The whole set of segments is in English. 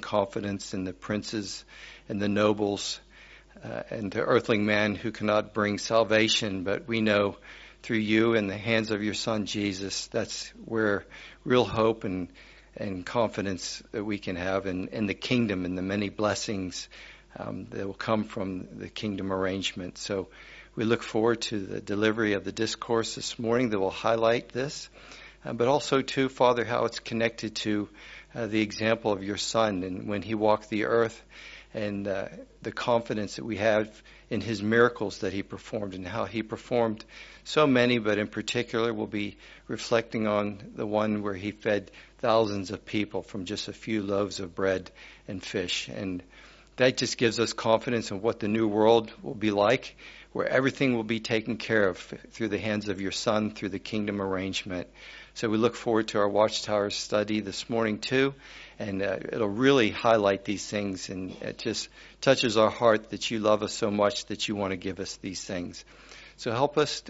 confidence in the princes and the nobles and the earthling man who cannot bring salvation, but we know through you and the hands of your Son Jesus, that's where real hope and confidence that we can have in the kingdom and the many blessings that will come from the kingdom arrangement. So we look forward to the delivery of the discourse this morning that will highlight this, but also too, Father, how it's connected to the example of your Son and when he walked the earth, and the confidence that we have in his miracles that he performed and how he performed so many, but in particular we'll be reflecting on the one where he fed thousands of people from just a few loaves of bread and fish. And that just gives us confidence in what the new world will be like, where everything will be taken care of through the hands of your Son, through the kingdom arrangement. So we look forward to our Watchtower study this morning too, and it'll really highlight these things, and it just touches our heart that you love us so much that you want to give us these things. So help us,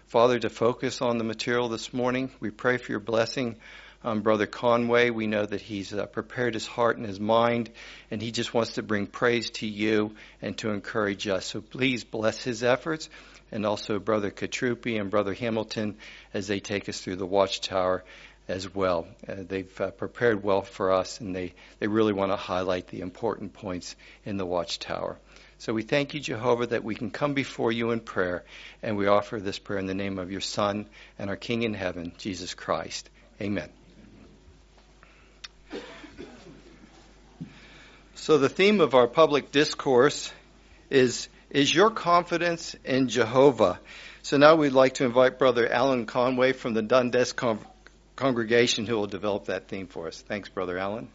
Father, to focus on the material this morning. We pray for your blessing on Brother Conway. We know that he's prepared his heart and his mind, and he just wants to bring praise to you and to encourage us. So please bless his efforts, and also Brother Katrupi and Brother Hamilton as they take us through the Watchtower as well. They've prepared well for us, and they really want to highlight the important points in the Watchtower. So we thank you, Jehovah, that we can come before you in prayer, and we offer this prayer in the name of your Son and our King in heaven, Jesus Christ. Amen. So the theme of our public discourse is your confidence in Jehovah? So now we'd like to invite Brother Alan Conway from the Dundas congregation who will develop that theme for us. Thanks, Brother Alan.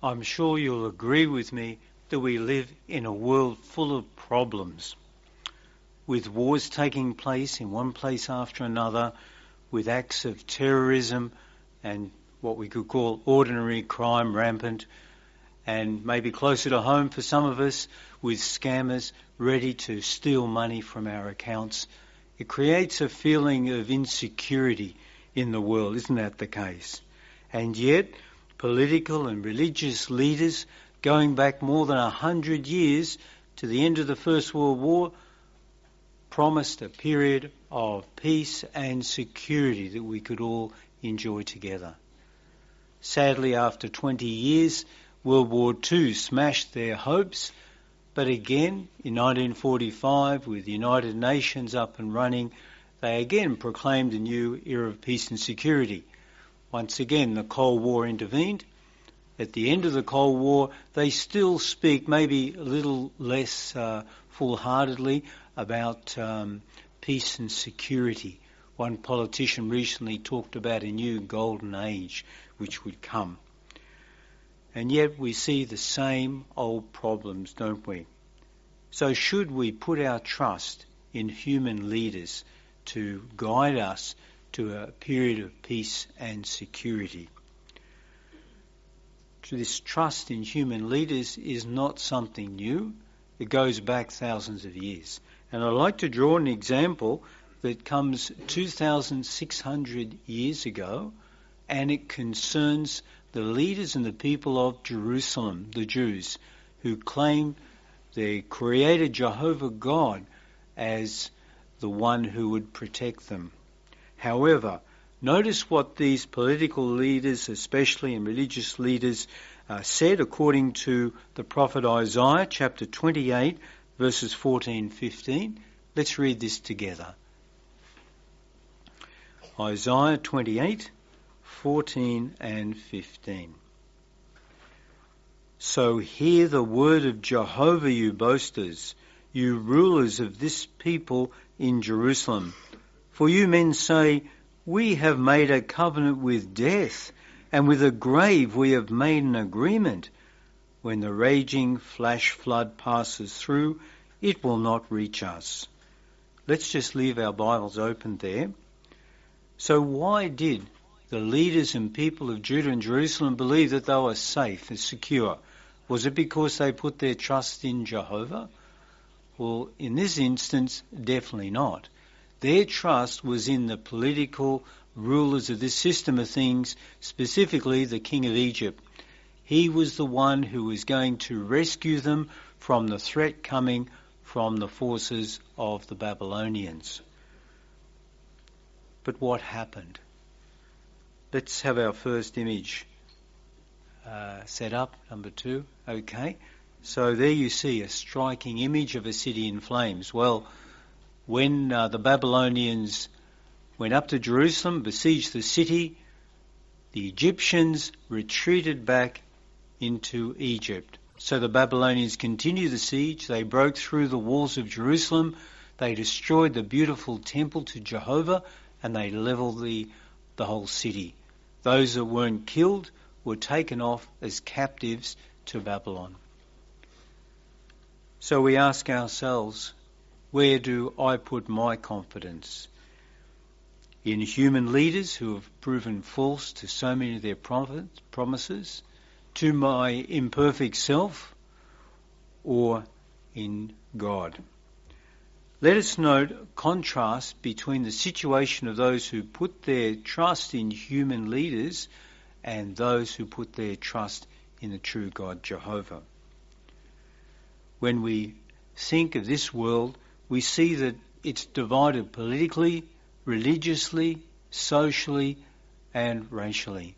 I'm sure you'll agree with me that we live in a world full of problems, with wars taking place in one place after another, with acts of terrorism and what we could call ordinary crime rampant, and maybe closer to home for some of us, with scammers ready to steal money from our accounts. It creates a feeling of insecurity in the world, isn't that the case? And yet, political and religious leaders going back more than 100 years to the end of the First World War promised a period of peace and security that we could all enjoy together. Sadly, after 20 years, World War II smashed their hopes, but again, in 1945, with the United Nations up and running, they again proclaimed a new era of peace and security. Once again, the Cold War intervened. At the end of the Cold War, they still speak, maybe a little less full-heartedly, about peace and security. One politician recently talked about a new golden age which would come. And yet we see the same old problems, don't we? So should we put our trust in human leaders to guide us to a period of peace and security? This trust in human leaders is not something new. It goes back thousands of years. And I'd like to draw an example that comes 2,600 years ago, and it concerns the leaders and the people of Jerusalem, the Jews, who claim their creator Jehovah God as the one who would protect them. However, notice what these political leaders, especially and religious leaders, said according to the prophet Isaiah, chapter 28, verses 14-15. Let's read this together. Isaiah 28, 14 and 15. So hear the word of Jehovah, you boasters, you rulers of this people in Jerusalem. For you men say, we have made a covenant with death, and with the grave we have made an agreement. When the raging flash flood passes through, it will not reach us. Let's just leave our Bibles open there. So why did the leaders and people of Judah and Jerusalem believe that they were safe and secure? Was it because they put their trust in Jehovah? Well, in this instance, definitely not. Their trust was in the political rulers of this system of things, specifically the king of Egypt. He was the one who was going to rescue them from the threat coming from the forces of the Babylonians. But what happened? Let's have our first image set up, number 2. Okay. So there you see a striking image of a city in flames. Well, when the Babylonians went up to Jerusalem, besieged the city, the Egyptians retreated back into Egypt. So the Babylonians continued the siege. They broke through the walls of Jerusalem. They destroyed the beautiful temple to Jehovah, and they levelled the whole city. Those that weren't killed were taken off as captives to Babylon. So we ask ourselves, where do I put my confidence? In human leaders who have proven false to so many of their promises, to my imperfect self, or in God? Let us note contrast between the situation of those who put their trust in human leaders and those who put their trust in the true God, Jehovah. When we think of this world, we see that it's divided politically, religiously, socially, and racially.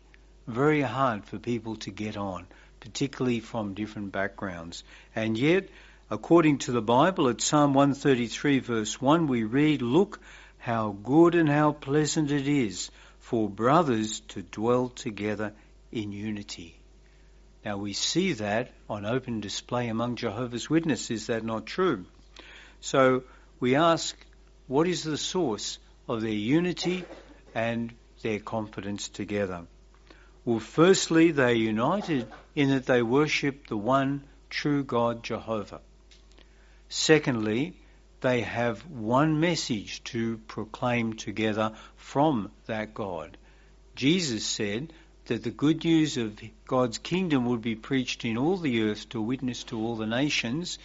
Very hard for people to get on, particularly from different backgrounds. And yet, according to the Bible, at Psalm 133 verse 1, we read, "Look how good and how pleasant it is for brothers to dwell together in unity." Now we see that on open display among Jehovah's Witnesses. Is that not true? So we ask, what is the source of their unity and their confidence together? Well, firstly, they are united in that they worship the one true God, Jehovah. Secondly, they have one message to proclaim together from that God. Jesus said that the good news of God's kingdom would be preached in all the earth to witness to all the nations,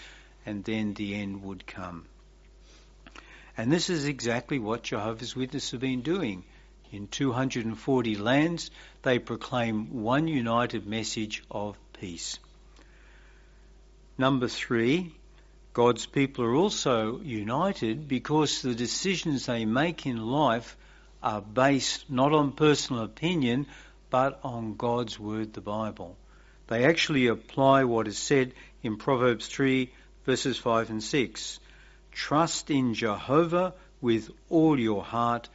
and then the end would come. And this is exactly what Jehovah's Witnesses have been doing. In 240 lands, they proclaim one united message of peace. Number 3, God's people are also united because the decisions they make in life are based not on personal opinion, but on God's word, the Bible. They actually apply what is said in Proverbs 3, verses 5 and 6. Trust in Jehovah with all your heart,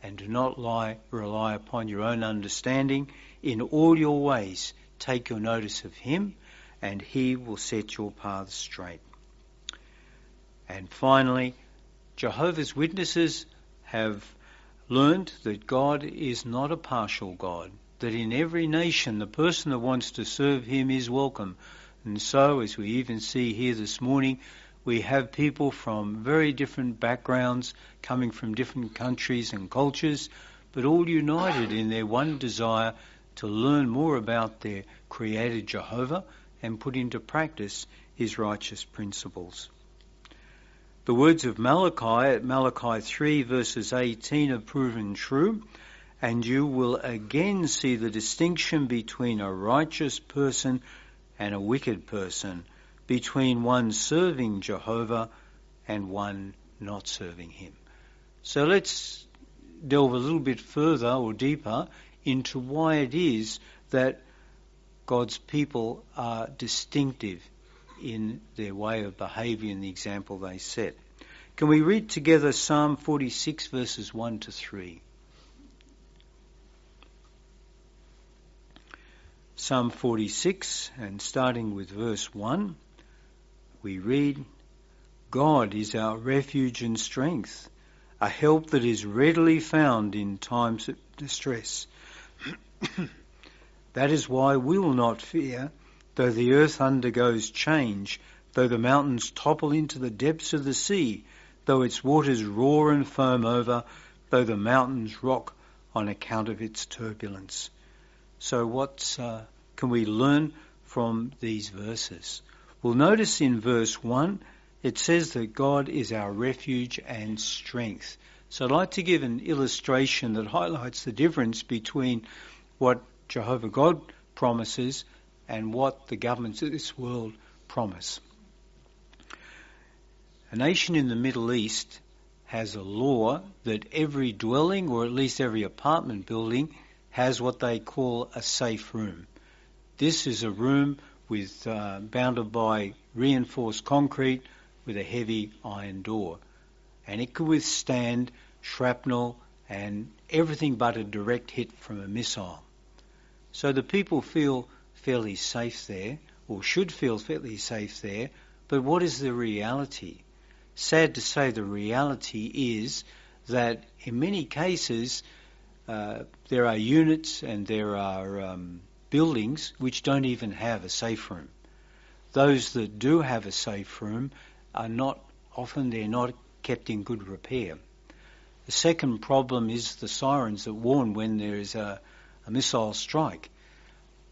and do not rely upon your own understanding. In all your ways take your notice of him, and he will set your paths straight. And finally, Jehovah's Witnesses have learned that God is not a partial God, that in every nation the person that wants to serve him is welcome. And so, as we even see here this morning, we have people from very different backgrounds, coming from different countries and cultures, but all united in their one desire to learn more about their Creator Jehovah and put into practice his righteous principles. The words of Malachi at Malachi 3 verses 18 are proven true, and you will again see the distinction between a righteous person and a wicked person, between one serving Jehovah and one not serving him. So let's delve a little bit further or deeper into why it is that God's people are distinctive in their way of behaviour and the example they set. Can we read together Psalm 46 verses 1 to 3? Psalm 46, and starting with verse 1, we read, God is our refuge and strength, a help that is readily found in times of distress. That is why we will not fear, though the earth undergoes change, though the mountains topple into the depths of the sea, though its waters roar and foam over, though the mountains rock on account of its turbulence. So what can we learn from these verses? Well, notice in verse 1, it says that God is our refuge and strength. So I'd like to give an illustration that highlights the difference between what Jehovah God promises and what the governments of this world promise. A nation in the Middle East has a law that every dwelling, or at least every apartment building, has what they call a safe room. This is a room with bounded by reinforced concrete with a heavy iron door. And it could withstand shrapnel and everything but a direct hit from a missile. So the people feel fairly safe there, or should feel fairly safe there, but what is the reality? Sad to say, the reality is that in many cases there are units and there are buildings which don't even have a safe room. Those that do have a safe room are not kept in good repair. The second problem is the sirens that warn when there is a missile strike.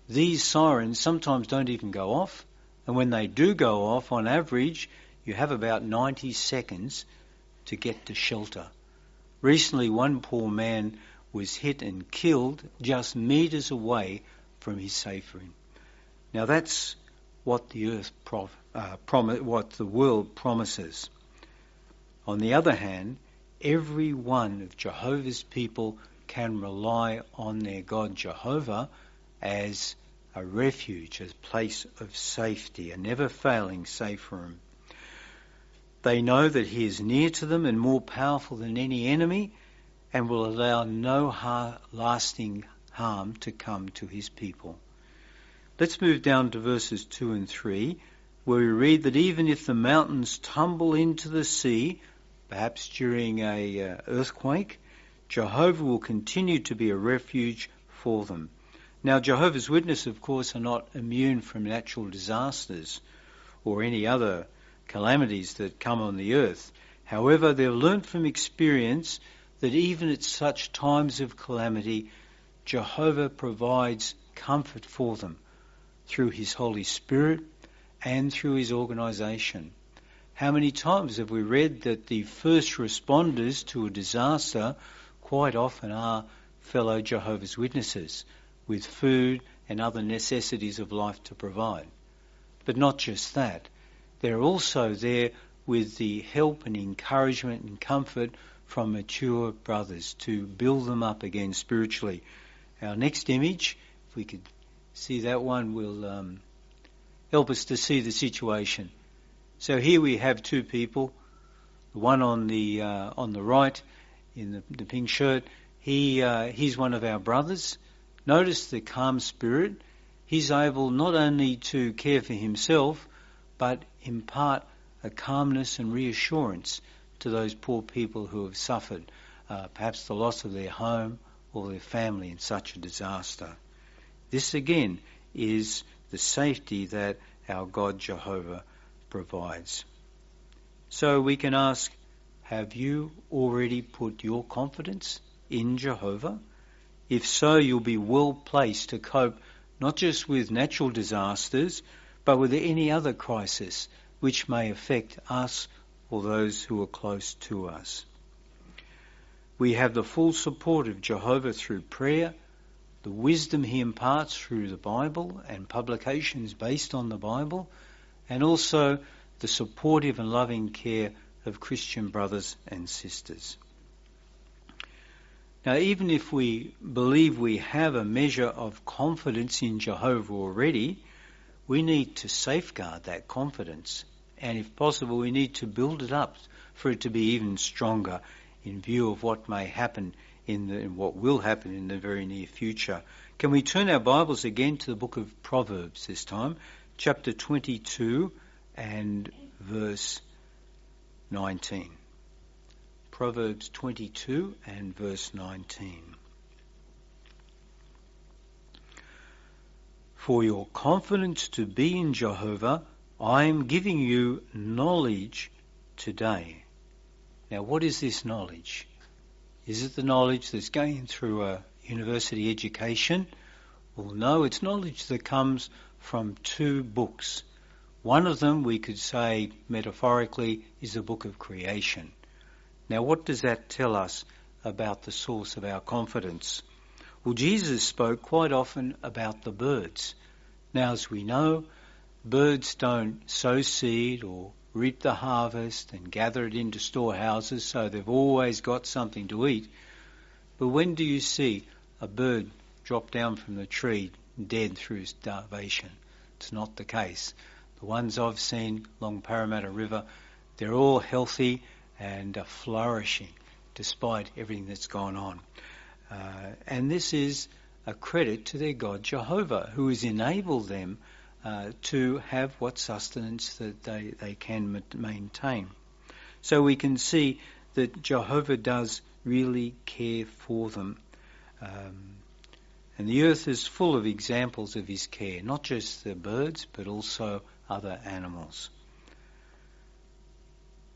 These sirens sometimes don't even go off, and when they do go off, on average, you have about 90 seconds to get to shelter. Recently, one poor man was hit and killed just metres away from his safe room. Now that's what the what the world promises. On the other hand, every one of Jehovah's people can rely on their God Jehovah as a refuge, as a place of safety, a never-failing safe room. They know that he is near to them and more powerful than any enemy, and will allow no lasting harm to come to his people. Let's move down to verses 2 and 3, where we read that even if the mountains tumble into the sea, perhaps during an earthquake, Jehovah will continue to be a refuge for them. Now, Jehovah's Witnesses, of course, are not immune from natural disasters or any other calamities that come on the earth. However, they've learnt from experience that even at such times of calamity, Jehovah provides comfort for them through his Holy Spirit and through his organisation. How many times have we read that the first responders to a disaster quite often are fellow Jehovah's Witnesses with food and other necessities of life to provide? But not just that. They're also there with the help and encouragement and comfort from mature brothers to build them up again spiritually. Our next image, if we could see that one, will help us to see the situation. So here we have two people. The one on the right in the pink shirt, he's one of our brothers. Notice the calm spirit. He's able not only to care for himself, but impart a calmness and reassurance to those poor people who have suffered perhaps the loss of their home or their family in such a disaster. This again is the safety that our God Jehovah provides. So we can ask, have you already put your confidence in Jehovah? If so, you'll be well placed to cope not just with natural disasters, but with any other crisis which may affect us or those who are close to us. We have the full support of Jehovah through prayer, the wisdom he imparts through the Bible and publications based on the Bible, and also the supportive and loving care of Christian brothers and sisters. Now, even if we believe we have a measure of confidence in Jehovah already, we need to safeguard that confidence. And if possible, we need to build it up for it to be even stronger in view of what may happen in what will happen in the very near future. Can we turn our Bibles again to the book of Proverbs this time, chapter 22 and verse 19. Proverbs 22 and verse 19. For your confidence to be in Jehovah, I am giving you knowledge today. Now, what is this knowledge? Is it the knowledge that's going through a university education? Well, no, it's knowledge that comes from two books. One of them, we could say metaphorically, is the book of creation. Now, what does that tell us about the source of our confidence? Well, Jesus spoke quite often about the birds. Now, as we know, birds don't sow seed or reap the harvest and gather it into storehouses, so they've always got something to eat. But when do you see a bird drop down from the tree dead through starvation? It's not the case. The ones I've seen along Parramatta River, they're all healthy and are flourishing despite everything that's gone on. And this is a credit to their God Jehovah, who has enabled them to have what sustenance that they can maintain. So we can see that Jehovah does really care for them. And the earth is full of examples of his care, not just the birds, but also other animals.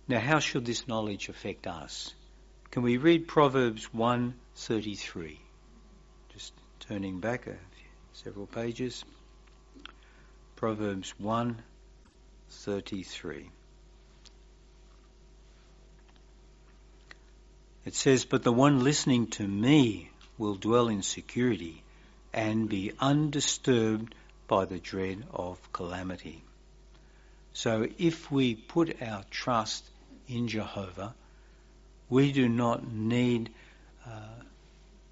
Now, how should this knowledge affect us? Can we read Proverbs 1:33? Just turning back several pages. Proverbs 1:33. It says, "But the one listening to me will dwell in security and be undisturbed by the dread of calamity." So if we put our trust in Jehovah, we do not need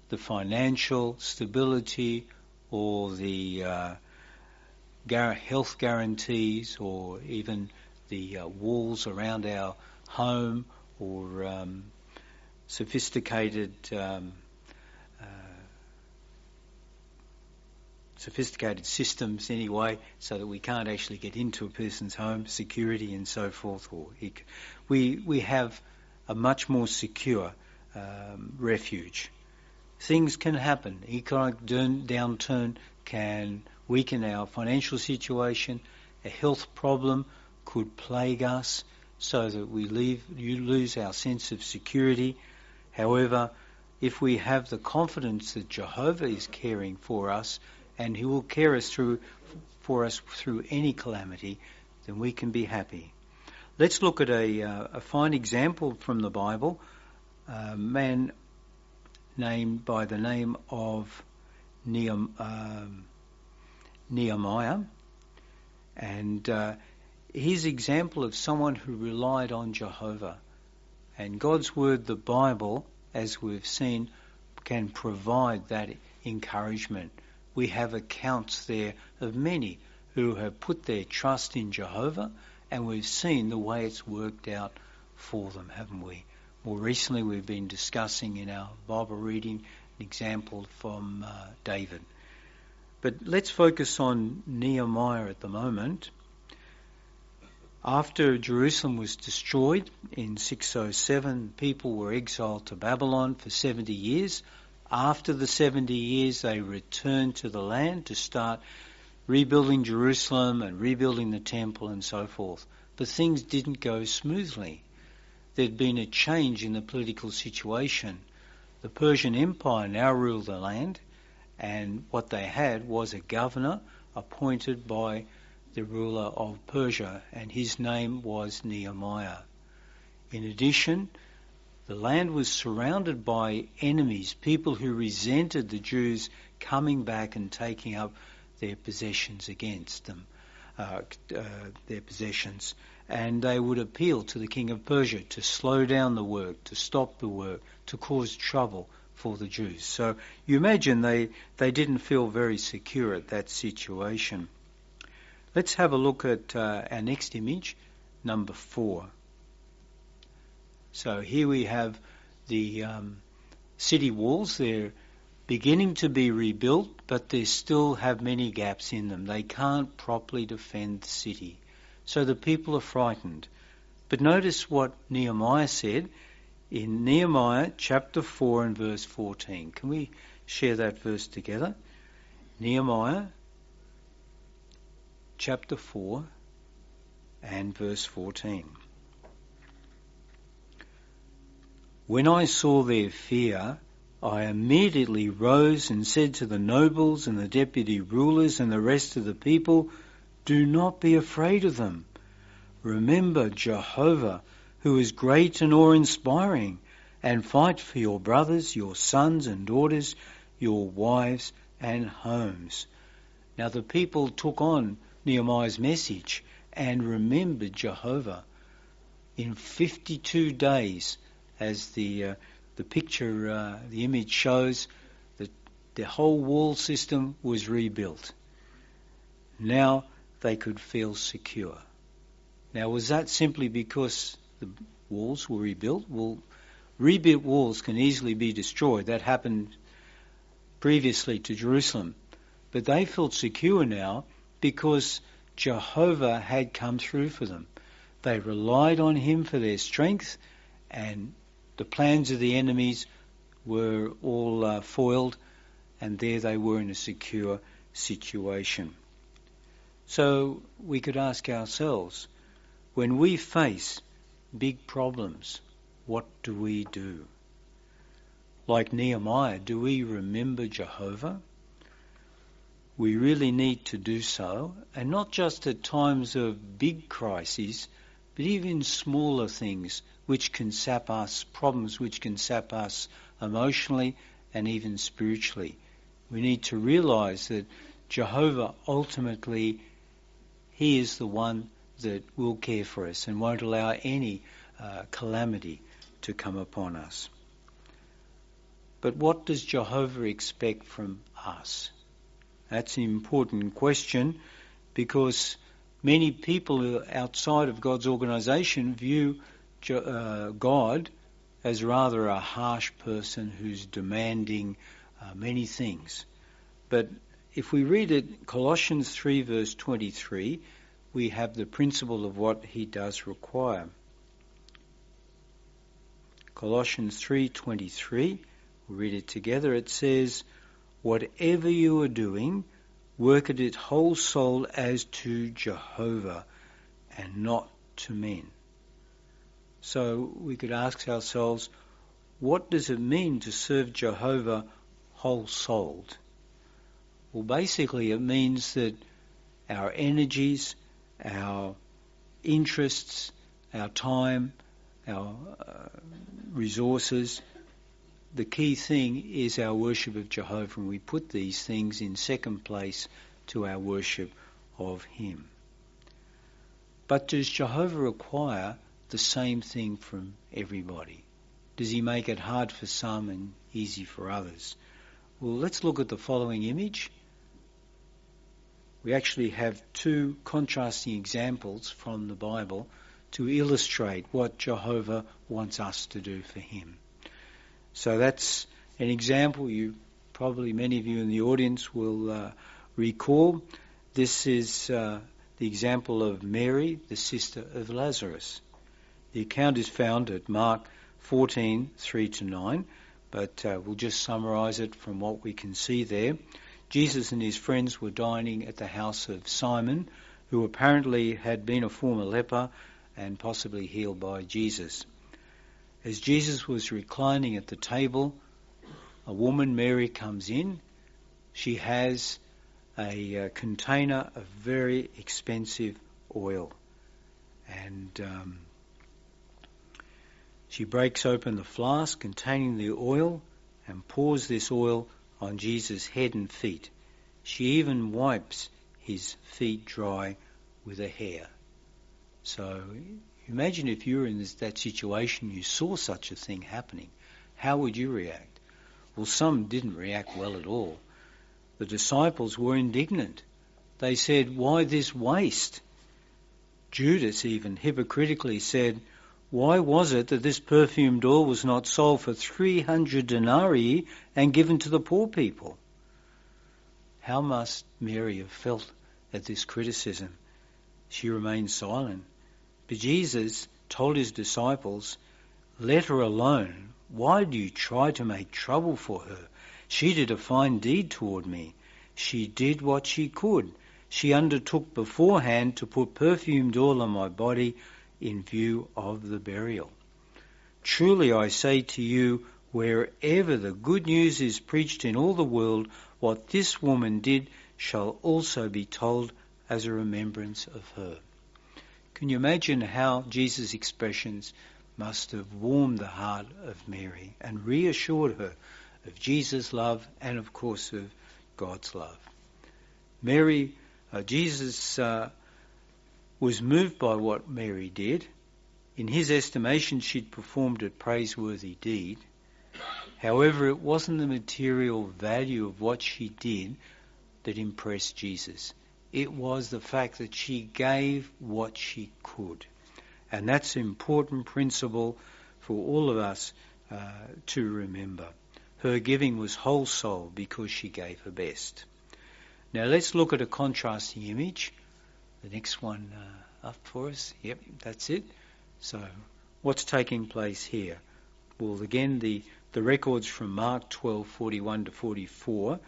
the financial stability or the health guarantees or even the walls around our home or sophisticated systems anyway, so that we can't actually get into a person's home, security and so forth. We have a much more secure refuge. Things can happen. Economic downturn can weaken our financial situation. A health problem could plague us so that we lose our sense of security. However, if we have the confidence that Jehovah is caring for us and he will care for us through any calamity, then we can be happy. Let's look at a fine example from the Bible. A man named by the name of Nehemiah, and his example of someone who relied on Jehovah. And God's word, the Bible, as we've seen, can provide that encouragement. We have accounts there of many who have put their trust in Jehovah, and we've seen the way it's worked out for them, haven't we? More recently, we've been discussing in our Bible reading an example from David. But let's focus on Nehemiah at the moment. After Jerusalem was destroyed in 607, people were exiled to Babylon for 70 years. After the 70 years, they returned to the land to start rebuilding Jerusalem and rebuilding the temple and so forth. But things didn't go smoothly. There'd been a change in the political situation. The Persian Empire now ruled the land, and what they had was a governor appointed by the ruler of Persia, and his name was Nehemiah. In addition, the land was surrounded by enemies, people who resented the Jews coming back and taking up their possessions against them, and they would appeal to the king of Persia to slow down the work, to stop the work, to cause trouble for the Jews. So you imagine they didn't feel very secure at that situation. Let's have a look at our next image, number 4. So here we have the city walls. They're beginning to be rebuilt, but they still have many gaps in them. They can't properly defend the city. So the people are frightened. But notice what Nehemiah said in Nehemiah chapter 4 and verse 14. Can we share that verse together? Nehemiah chapter 4 and verse 14. When I saw their fear, I immediately rose and said to the nobles and the deputy rulers and the rest of the people, do not be afraid of them. Remember Jehovah, who is great and awe-inspiring, and fight for your brothers, your sons and daughters, your wives and homes. Now the people took on Nehemiah's message and remembered Jehovah. In 52 days, as the picture, the image shows, that the whole wall system was rebuilt. Now they could feel secure. Now, was that simply because the walls were rebuilt? Well, rebuilt walls can easily be destroyed. That happened previously to Jerusalem. But they felt secure now because Jehovah had come through for them. They relied on him for their strength, and the plans of the enemies were all foiled, and there they were in a secure situation. So we could ask ourselves, when we face big problems, what do we do? Like Nehemiah, do we remember Jehovah? We really need to do so, and not just at times of big crises, but even smaller things which can sap us, problems which can sap us emotionally and even spiritually. We need to realise that Jehovah ultimately, he is the one that will care for us and won't allow any calamity to come upon us. But what does Jehovah expect from us? That's an important question, because many people outside of God's organisation view God as rather a harsh person who's demanding many things. But if we read it, Colossians 3 verse 23, we have the principle of what he does require. Colossians 3:23, we'll read it together. It says, whatever you are doing, work at it whole soul as to Jehovah and not to men. So we could ask ourselves, what does it mean to serve Jehovah whole-souled? Well, basically it means that our energies, our interests, our time, our resources, the key thing is our worship of Jehovah, and we put these things in second place to our worship of him. But does Jehovah require the same thing from everybody? Does he make it hard for some and easy for others? Well, let's look at the following image. We actually have two contrasting examples from the Bible to illustrate what Jehovah wants us to do for him. So that's an example probably many of you in the audience will recall. This is the example of Mary, the sister of Lazarus. The account is found at Mark 14:3-9, but we'll just summarise it from what we can see there. Jesus and his friends were dining at the house of Simon, who apparently had been a former leper and possibly healed by Jesus. As Jesus was reclining at the table, a woman, Mary, comes in. She has a container of very expensive oil, and she breaks open the flask containing the oil and pours this oil on Jesus' head and feet. She even wipes his feet dry with a hair. So imagine if you were in that situation, you saw such a thing happening. How would you react? Well, some didn't react well at all. The disciples were indignant. They said, why this waste? Judas even hypocritically said, why was it that this perfumed oil was not sold for 300 denarii and given to the poor people? How must Mary have felt at this criticism? She remained silent. But Jesus told his disciples, let her alone. Why do you try to make trouble for her? She did a fine deed toward me. She did what she could. she undertook beforehand to put perfumed oil on my body in view of the burial. Truly I say to you, wherever the good news is preached in all the world, what this woman did shall also be told as a remembrance of her. Can you imagine how Jesus' expressions must have warmed the heart of Mary and reassured her of Jesus' love and, of course, of God's love? Jesus was moved by what Mary did. In his estimation, she'd performed a praiseworthy deed. However, it wasn't the material value of what she did that impressed Jesus. It was the fact that she gave what she could. And that's an important principle for all of us to remember. Her giving was whole soul because she gave her best. Now let's look at a contrasting image. The next one up for us. Yep, that's it. So what's taking place here? Well, again, the record's from Mark 12:41 to 44,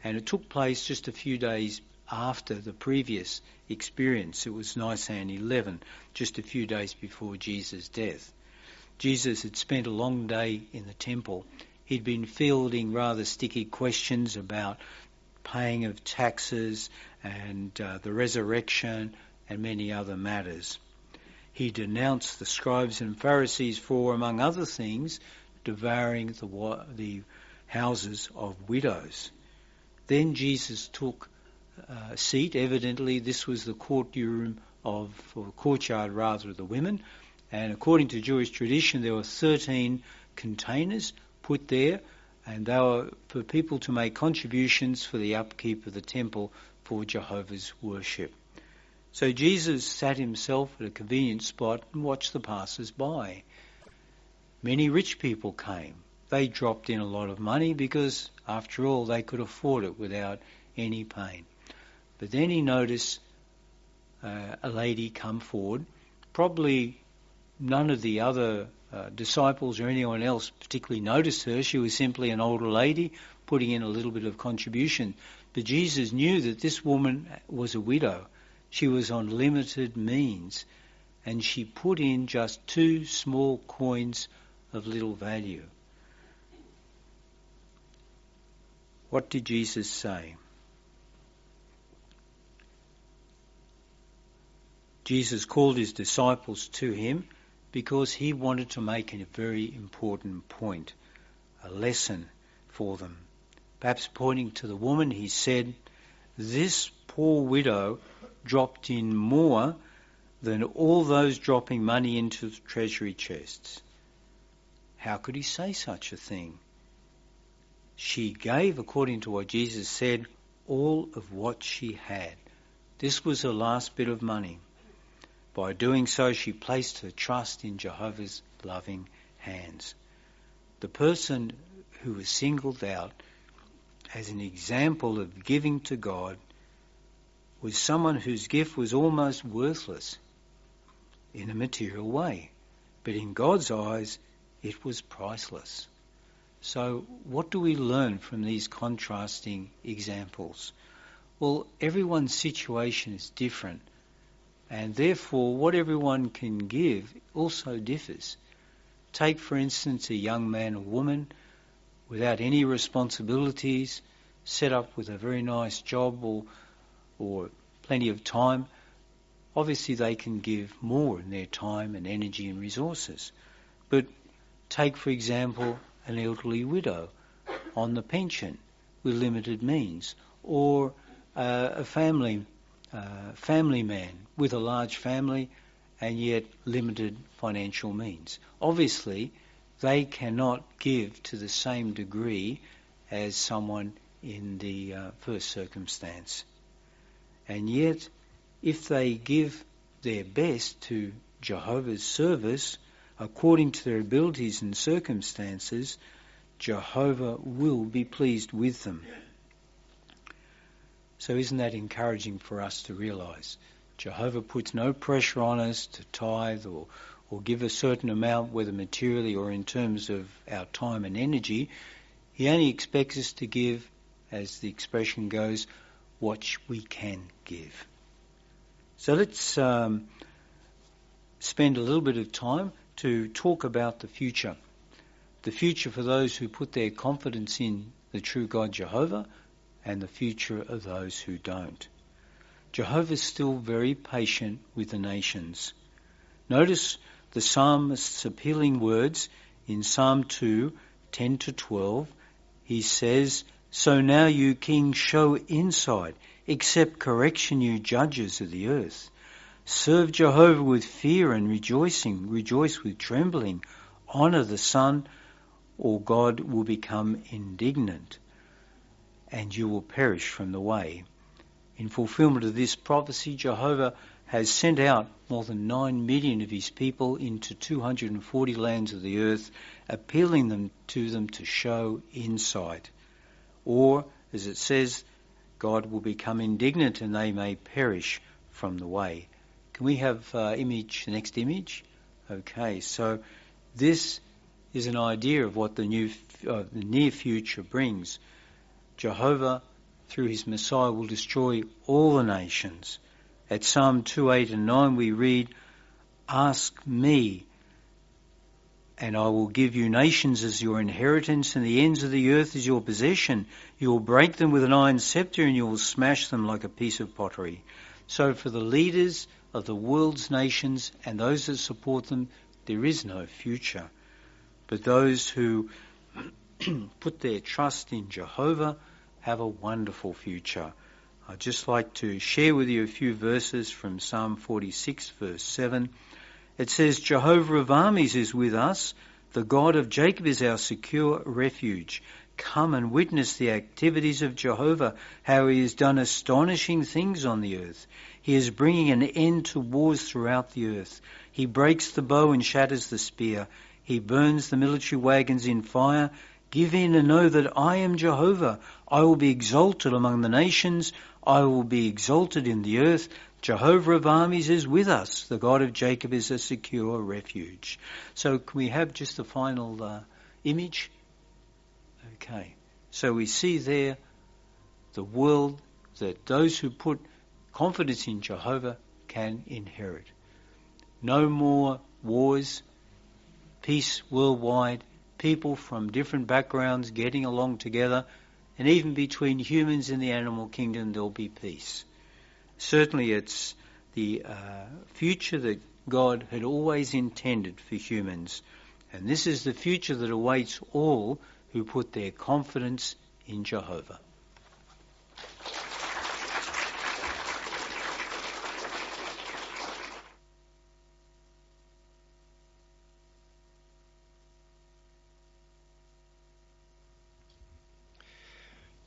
and it took place just a few days after the previous experience. It was Nisan 11, just a few days before Jesus' death. Jesus had spent a long day in the temple. He'd been fielding rather sticky questions about paying of taxes and the resurrection and many other matters. He denounced the scribes and Pharisees for, among other things, devouring the houses of widows. Then Jesus took a seat. Evidently, this was the courtyard of the women. And according to Jewish tradition, there were 13 containers put there, and they were for people to make contributions for the upkeep of the temple for Jehovah's worship. So Jesus sat himself at a convenient spot and watched the passers-by. Many rich people came. They dropped in a lot of money because, after all, they could afford it without any pain. But then he noticed a lady come forward. Probably none of the other disciples or anyone else particularly noticed her. She was simply an older lady putting in a little bit of contribution. But Jesus knew that this woman was a widow. She was on limited means, and she put in just 2 small coins of little value. What did Jesus say? Jesus called his disciples to him because he wanted to make a very important point, a lesson for them. Perhaps pointing to the woman, he said, "This poor widow dropped in more than all those dropping money into the treasury chests." How could he say such a thing? She gave, according to what Jesus said, all of what she had. This was her last bit of money. By doing so, she placed her trust in Jehovah's loving hands. The person who was singled out as an example of giving to God was someone whose gift was almost worthless in a material way. But in God's eyes, it was priceless. So what do we learn from these contrasting examples? Well, everyone's situation is different, and therefore what everyone can give also differs. Take, for instance, a young man or woman without any responsibilities, set up with a very nice job or plenty of time. Obviously they can give more in their time and energy and resources. But take, for example, an elderly widow on the pension with limited means, or a family man with a large family and yet limited financial means. Obviously, they cannot give to the same degree as someone in the first circumstance. And yet, if they give their best to Jehovah's service, according to their abilities and circumstances, Jehovah will be pleased with them. So isn't that encouraging for us to realise? Jehovah puts no pressure on us to tithe or give a certain amount, whether materially or in terms of our time and energy. He only expects us to give, as the expression goes, what we can give. So let's spend a little bit of time to talk about the future. The future for those who put their confidence in the true God Jehovah, and the future of those who don't. Jehovah is still very patient with the nations. Notice the psalmist's appealing words in Psalm 2, 10 to 12. He says, "So now you kings show insight, accept correction, you judges of the earth. Serve Jehovah with fear and rejoicing, rejoice with trembling. Honour the Son, or God will become indignant, and you will perish from the way." In fulfillment of this prophecy, Jehovah has sent out more than 9 million of his people into 240 lands of the earth, appealing to them to show insight. Or, as it says, God will become indignant and they may perish from the way. Can we have the next image? Okay, so this is an idea of what the near future brings. Jehovah, through his Messiah, will destroy all the nations. At Psalm 2, 8 and 9 we read, "Ask me, and I will give you nations as your inheritance, and the ends of the earth as your possession. You will break them with an iron scepter, and you will smash them like a piece of pottery." So for the leaders of the world's nations and those that support them, there is no future. But those who put their trust in Jehovah have a wonderful future. I'd just like to share with you a few verses from Psalm 46, verse 7. It says, "Jehovah of armies is with us. The God of Jacob is our secure refuge. Come and witness the activities of Jehovah, how he has done astonishing things on the earth. He is bringing an end to wars throughout the earth. He breaks the bow and shatters the spear. He burns the military wagons in fire. Give in and know that I am Jehovah. I will be exalted among the nations. I will be exalted in the earth. Jehovah of armies is with us. The God of Jacob is a secure refuge." So can we have just the final image? Okay. So we see there the world that those who put confidence in Jehovah can inherit. No more wars, peace worldwide, people from different backgrounds getting along together, and even between humans in the animal kingdom there'll be peace. Certainly it's the future that God had always intended for humans, and this is the future that awaits all who put their confidence in Jehovah.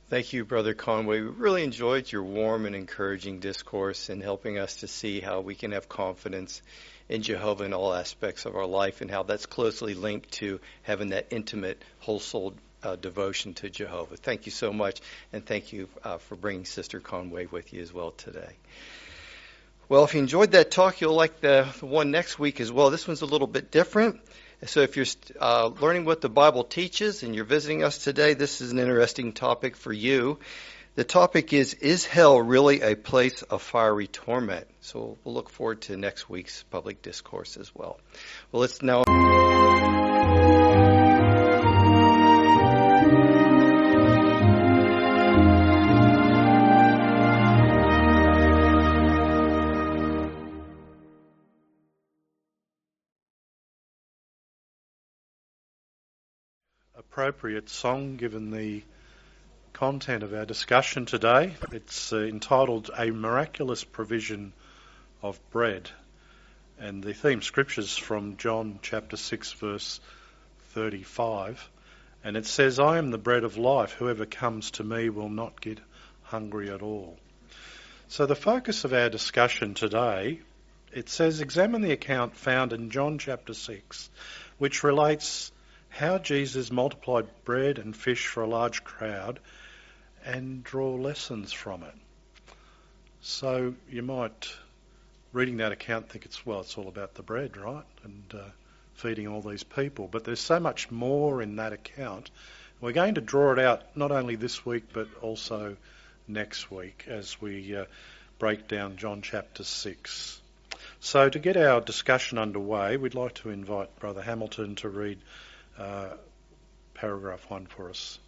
Thank you, Brother Conway. We really enjoyed your warm and encouraging discourse and helping us to see how we can have confidence in Jehovah in all aspects of our life and how that's closely linked to having that intimate, whole-souled devotion to Jehovah. Thank you so much, and thank you for bringing Sister Conway with you as well today. Well, if you enjoyed that talk, you'll like the one next week as well. This one's a little bit different. So if you're learning what the Bible teaches and you're visiting us today, this is an interesting topic for you. The topic is hell really a place of fiery torment? So we'll look forward to next week's public discourse as well. Well, let's now... Appropriate song given the content of our discussion today. It's entitled "A Miraculous Provision of Bread," and the theme scripture's from John chapter 6 verse 35, and it says, "I am the bread of life. Whoever comes to me will not get hungry at all." So the focus of our discussion today, it says, examine the account found in John chapter 6, which relates how Jesus multiplied bread and fish for a large crowd, and draw lessons from it. So you might, reading that account, think it's all about the bread, right? And feeding all these people. But there's so much more in that account. We're going to draw it out not only this week, but also next week as we break down John chapter 6. So to get our discussion underway, we'd like to invite Brother Hamilton to read paragraph 1 for us.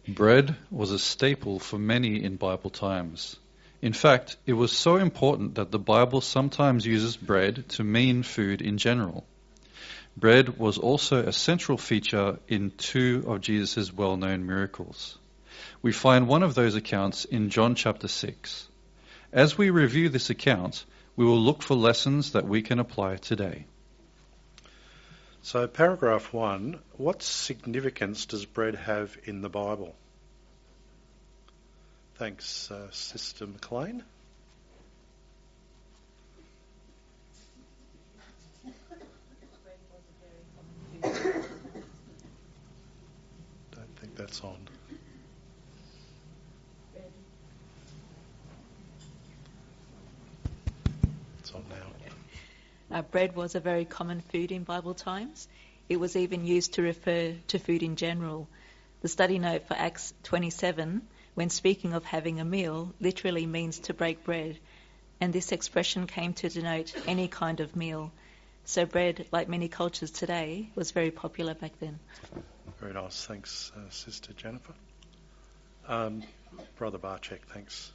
Bread was a staple for many in Bible times. In fact, it was so important that the Bible sometimes uses bread to mean food in general. Bread was also a central feature in 2 of Jesus' well-known miracles. We find one of those accounts in John chapter 6. As we review this account, we will look for lessons that we can apply today. So paragraph 1, what significance does bread have in the Bible? Thanks, Sister McLean. Don't think that's on. It's on now. Bread was a very common food in Bible times. It was even used to refer to food in general. The study note for Acts 27, when speaking of having a meal, literally means to break bread, and this expression came to denote any kind of meal. So bread, like many cultures today, was very popular back then. Very nice. Thanks, Sister Jennifer. Brother Barchek, thanks.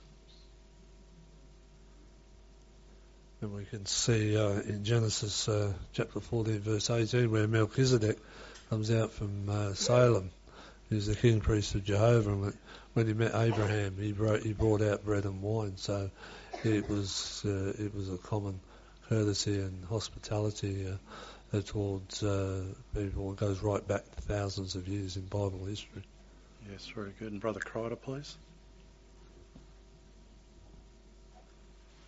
And we can see in Genesis chapter 14, verse 18, where Melchizedek comes out from Salem, who's the king priest of Jehovah. And when he met Abraham, he brought out bread and wine. So it was a common courtesy and hospitality towards people. It goes right back to thousands of years in Bible history. Yes, very good. And Brother Crider, please.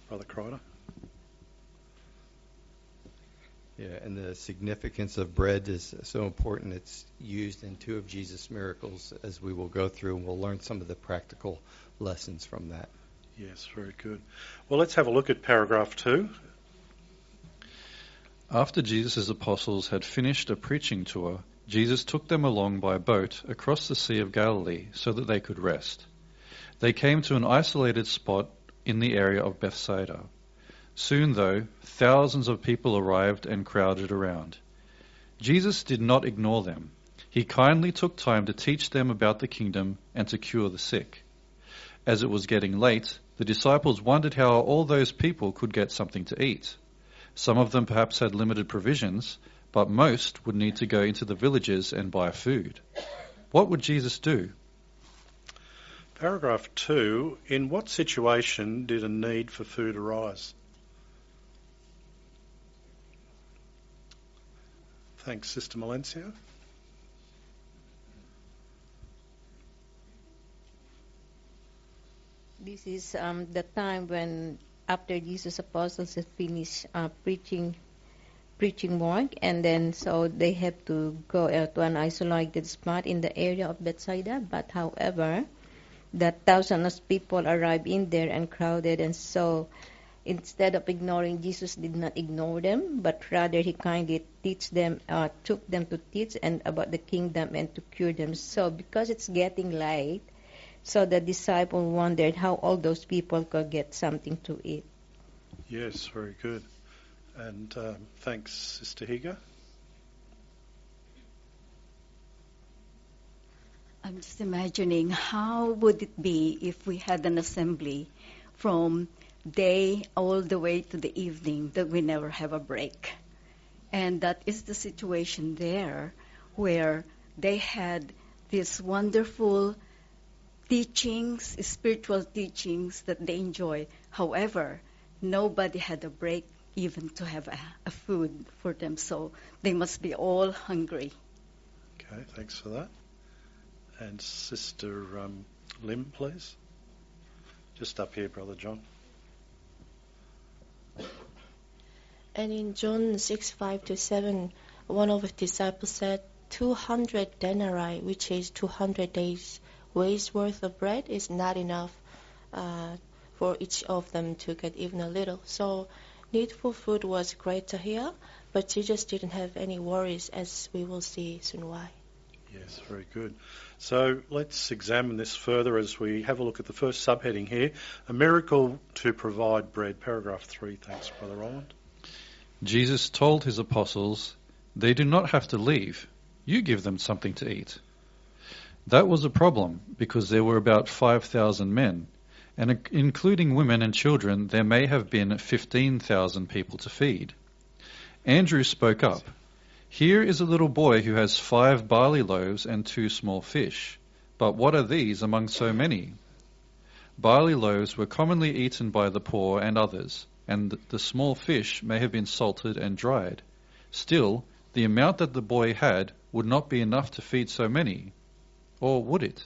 Brother Crider. Yeah, and the significance of bread is so important. It's used in 2 of Jesus' miracles, as we will go through, and we'll learn some of the practical lessons from that. Yes, very good. Well, let's have a look at paragraph 2. After Jesus' apostles had finished a preaching tour, Jesus took them along by boat across the Sea of Galilee so that they could rest. They came to an isolated spot in the area of Bethsaida. Soon, though, thousands of people arrived and crowded around. Jesus did not ignore them. He kindly took time to teach them about the kingdom and to cure the sick. As it was getting late, the disciples wondered how all those people could get something to eat. Some of them perhaps had limited provisions, but most would need to go into the villages and buy food. What would Jesus do? Paragraph 2, in what situation did a need for food arise? Thanks, Sister Melencio. This is the time when, after Jesus' apostles had finished preaching work, and then so they have to go to an isolated spot in the area of Bethsaida. But however, the thousands of people arrived in there and crowded, and so instead of ignoring, Jesus did not ignore them, but rather he kindly took them to teach and about the kingdom and to cure them. So because it's getting late, so the disciple wondered how all those people could get something to eat. Yes, very good. And thanks, Sister Higa. I'm just imagining how would it be if we had an assembly from day all the way to the evening that we never have a break. And that is the situation there, where they had these wonderful teachings, spiritual teachings that they enjoy. However, nobody had a break even to have a food for them, so they must be all hungry. Okay, thanks for that. And Sister Lim, please. Just up here, Brother John. And in John 6:5-7, one of the disciples said, 200 denarii, which is 200 days' wage worth of bread, is not enough for each of them to get even a little. So needful food was great to hear, but Jesus didn't have any worries, as we will see soon why. Yes, very good. So let's examine this further as we have a look at the first subheading here, a miracle to provide bread, paragraph 3. Thanks, Brother Roland. Jesus told his apostles, "They do not have to leave. You give them something to eat." That was a problem because there were about 5,000 men, and including women and children, there may have been 15,000 people to feed. Andrew spoke up. "Here is a little boy who has 5 barley loaves and 2 small fish. But what are these among so many?" Barley loaves were commonly eaten by the poor and others, and the small fish may have been salted and dried. Still, the amount that the boy had would not be enough to feed so many. Or would it?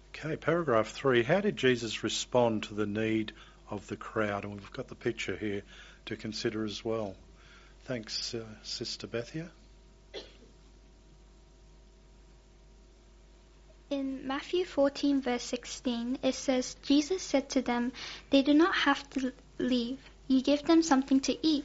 Okay, paragraph 3. How did Jesus respond to the need of the crowd? And we've got the picture here to consider as well. Thanks, Sister Bethia. In Matthew 14, verse 16, it says, Jesus said to them, "They do not have to leave. You give them something to eat."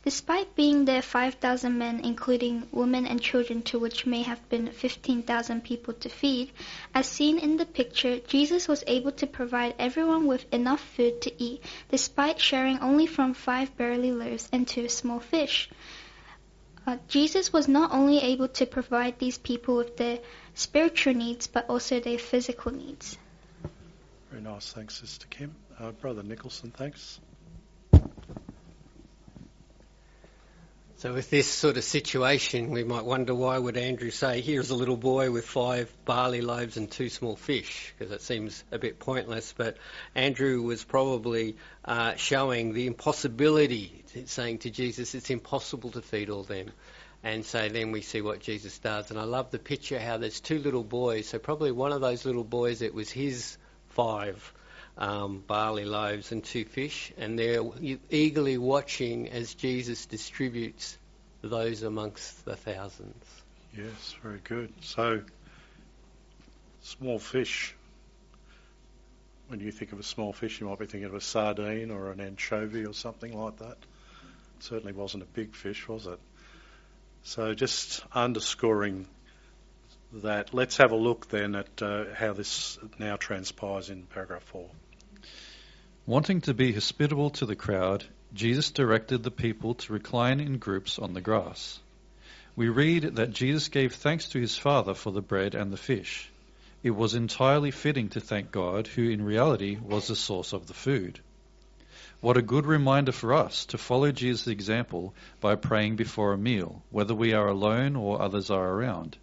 Despite being there 5,000 men, including women and children, to which may have been 15,000 people to feed, as seen in the picture, Jesus was able to provide everyone with enough food to eat, despite sharing only from 5 barley loaves and 2 small fish. Jesus was not only able to provide these people with their spiritual needs, but also their physical needs. Very nice. Thanks, Sister Kim. Brother Nicholson, thanks. So with this sort of situation, we might wonder, why would Andrew say, "Here's a little boy with 5 barley loaves and 2 small fish," because it seems a bit pointless. But Andrew was probably showing the impossibility, saying to Jesus, it's impossible to feed all them. And so then we see what Jesus does. And I love the picture how there's 2 little boys. So probably one of those little boys, it was his 5 barley loaves and 2 fish, and they're eagerly watching as Jesus distributes those amongst the thousands. Yes, very good. So, small fish. When you think of a small fish, you might be thinking of a sardine or an anchovy or something like that. It certainly wasn't a big fish, was it? So just underscoring that, let's have a look then at how this now transpires in paragraph 4. Wanting to be hospitable to the crowd, Jesus directed the people to recline in groups on the grass. We read that Jesus gave thanks to his Father for the bread and the fish. It was entirely fitting to thank God, who in reality was the source of the food. What a good reminder for us to follow Jesus' example by praying before a meal, whether we are alone or others are around.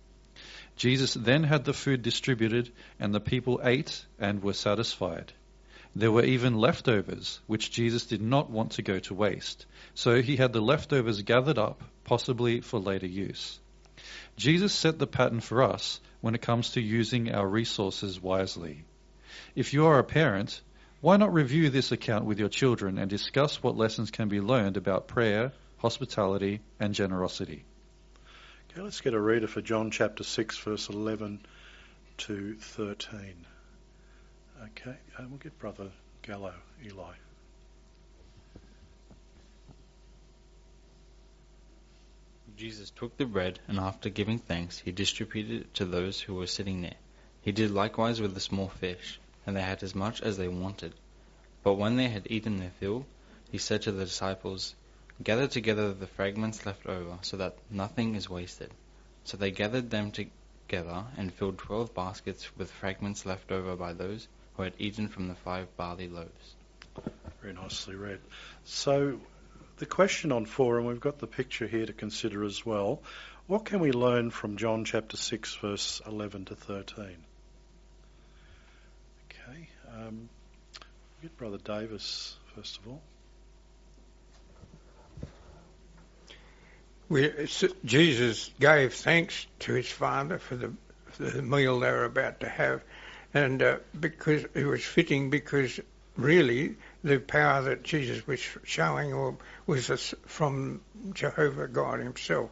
Jesus then had the food distributed, and the people ate and were satisfied. There were even leftovers, which Jesus did not want to go to waste, so he had the leftovers gathered up, possibly for later use. Jesus set the pattern for us when it comes to using our resources wisely. If you are a parent, why not review this account with your children and discuss what lessons can be learned about prayer, hospitality, and generosity? Okay, let's get a reader for John chapter 6, verse 11 to 13. Okay, we'll get Brother Gallo, Eli. Jesus took the bread, and after giving thanks, he distributed it to those who were sitting there. He did likewise with the small fish, and they had as much as they wanted. But when they had eaten their fill, he said to the disciples, "Gather together the fragments left over, so that nothing is wasted." So they gathered them together and filled 12 baskets with fragments left over by those who had eaten from the 5 barley loaves. Very nicely read. So the question on 4, and we've got the picture here to consider as well, what can we learn from John chapter 6, verse 11 to 13? Okay, get Brother Davis first of all. Jesus gave thanks to his Father for the meal they were about to have, and because it was fitting, because really the power that Jesus was showing was from Jehovah God himself.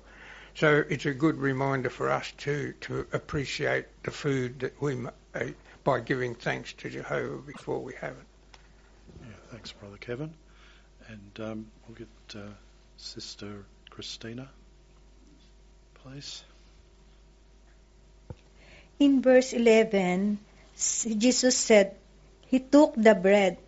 So it's a good reminder for us to appreciate the food that we eat by giving thanks to Jehovah before we have it. Yeah, thanks, Brother Kevin. And we'll get Sister Christina, please. in verse 11, Jesus said, He took the bread.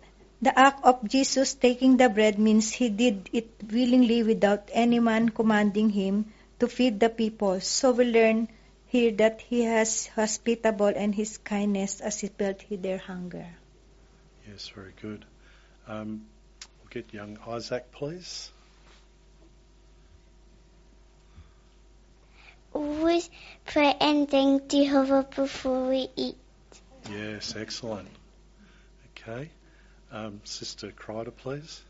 The act of Jesus taking the bread means He did it willingly without any man commanding Him to feed the people. So we learn here that He has hospitable and His kindness as He felt their hunger. Yes, very good. We'll get young Isaac, please. Always pray and thank Jehovah before we eat. Yes, excellent. Okay. Sister Kreider, please.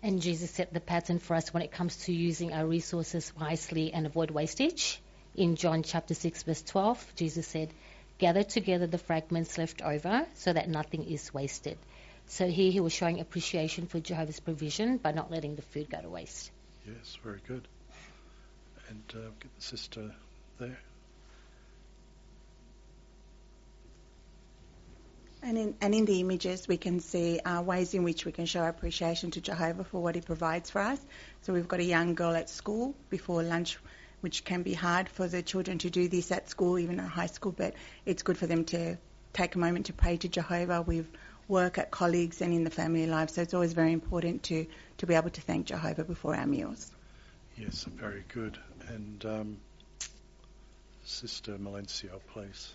And Jesus set the pattern for us when it comes to using our resources wisely and avoid wastage. In John chapter 6, verse 12, Jesus said, gather together the fragments left over so that nothing is wasted. So here he was showing appreciation for Jehovah's provision by not letting the food go to waste. Yes, very good. And get the sister there. And in the images we can see ways in which we can show appreciation to Jehovah for what He provides for us. So we've got a young girl at school before lunch, which can be hard for the children to do this at school, even at high school, but it's good for them to take a moment to pray to Jehovah. We've work at colleagues and in the family life, so it's always very important to be able to thank Jehovah before our meals. Yes, very good. And Sister Melencio, please.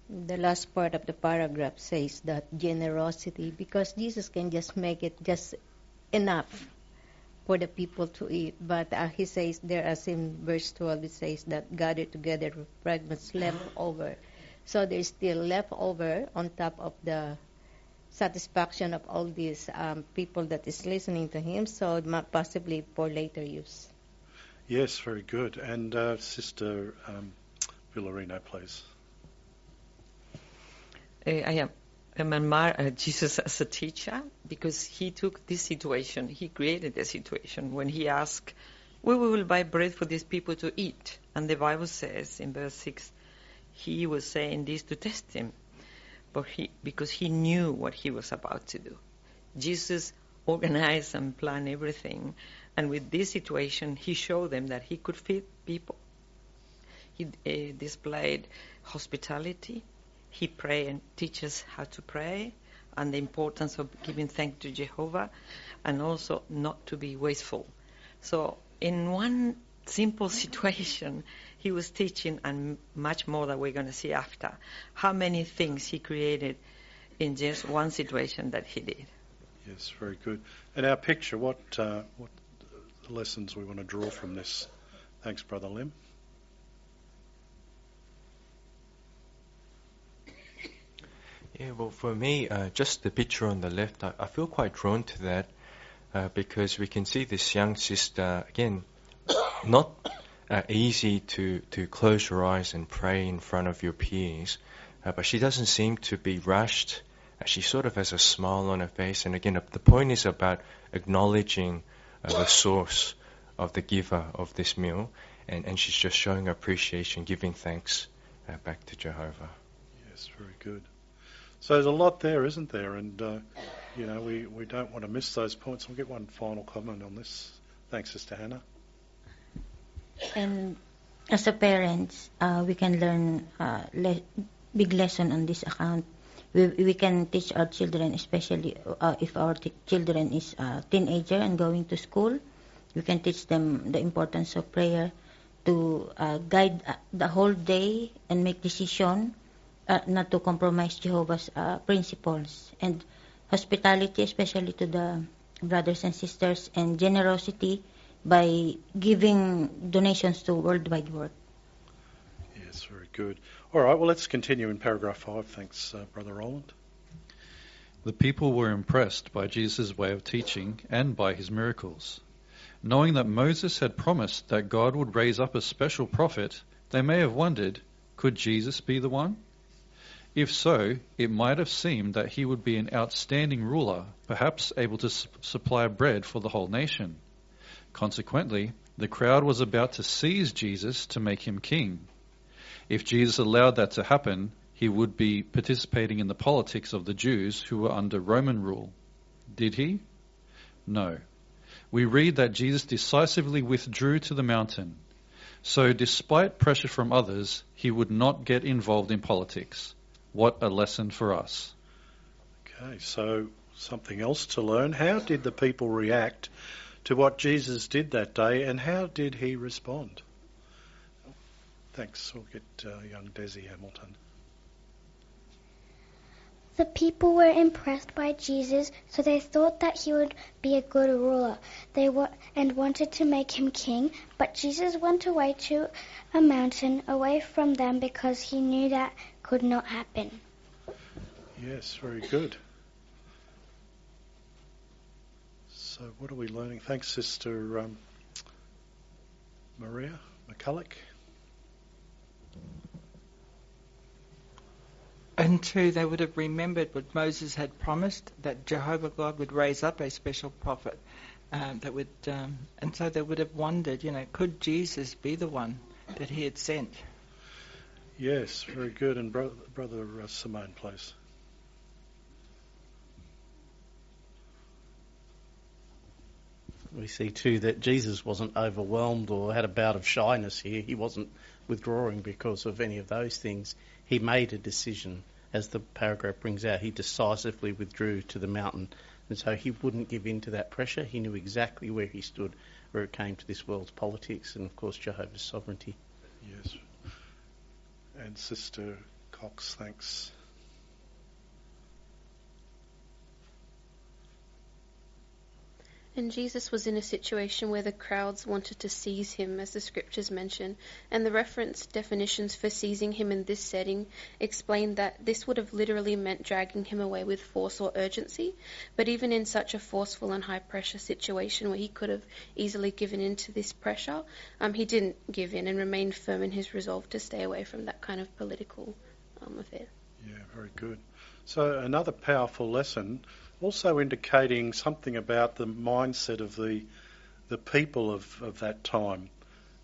The last part of the paragraph says that generosity, because Jesus can just make it just enough for the people to eat. But he says there, as in verse 12, it says that gather together fragments left over. So there's still left over on top of the satisfaction of all these people that is listening to him, so possibly for later use. Yes, very good. And Sister Villarino, please. I admire Jesus as a teacher because he took this situation, he created the situation when he asked, we will buy bread for these people to eat. And the Bible says in verse 6, he was saying this to test him, but because he knew what he was about to do. Jesus organized and planned everything, and with this situation, he showed them that he could feed people. He displayed hospitality. He prayed and teaches how to pray, and the importance of giving thanks to Jehovah, and also not to be wasteful. So in one simple situation, he was teaching, and much more that we're going to see after, how many things he created in just one situation that he did. Yes, very good. And our picture, what lessons we want to draw from this? Thanks, Brother Lim. Yeah, well, for me, just the picture on the left, I feel quite drawn to that because we can see this young sister, again, not easy to close your eyes and pray in front of your peers, but she doesn't seem to be rushed. She sort of has a smile on her face, and again, the point is about acknowledging the source of the giver of this meal, and she's just showing appreciation, giving thanks back to Jehovah. Yes, very good. So there's a lot there, isn't there? And, we don't want to miss those points. We'll get one final comment on this. Thanks, Sister Hannah. And as a parents, we can learn big lesson on this account. We can teach our children, especially if our children is a teenager and going to school. We can teach them the importance of prayer to guide the whole day and make decision, not to compromise Jehovah's principles, and hospitality, especially to the brothers and sisters, and generosity by giving donations to worldwide work. Yes, very good. All right, well, let's continue in paragraph 5. Thanks, Brother Roland. The people were impressed by Jesus' way of teaching and by his miracles. Knowing that Moses had promised that God would raise up a special prophet, they may have wondered, could Jesus be the one? If so, it might have seemed that he would be an outstanding ruler, perhaps able to supply bread for the whole nation. Consequently, the crowd was about to seize Jesus to make him king. If Jesus allowed that to happen, he would be participating in the politics of the Jews who were under Roman rule. Did he? No. We read that Jesus decisively withdrew to the mountain. So despite pressure from others, he would not get involved in politics. What a lesson for us. Okay, so something else to learn. How did the people react to what Jesus did that day, and how did he respond? Thanks. We'll get young Desi Hamilton. The people were impressed by Jesus, so they thought that he would be a good ruler. They wanted to make him king, but Jesus went away to a mountain away from them because he knew that could not happen. Yes, very good. So what are we learning? Thanks, Sister Maria McCulloch. And two, they would have remembered what Moses had promised, that Jehovah God would raise up a special prophet that would, and so they would have wondered, could Jesus be the one that he had sent? Yes, very good. And Brother Simone, please. We see too that Jesus wasn't overwhelmed or had a bout of shyness here. He wasn't withdrawing because of any of those things. He made a decision, as the paragraph brings out. He decisively withdrew to the mountain, and so he wouldn't give in to that pressure. He knew exactly where he stood where it came to this world's politics and, of course, Jehovah's sovereignty. Yes. And Sister Cox, thanks. And Jesus was in a situation where the crowds wanted to seize him, as the scriptures mention, and the reference definitions for seizing him in this setting explain that this would have literally meant dragging him away with force or urgency. But even in such a forceful and high-pressure situation where he could have easily given in to this pressure, he didn't give in and remained firm in his resolve to stay away from that kind of political affair. Yeah, very good. So another powerful lesson, also indicating something about the mindset of the people of that time.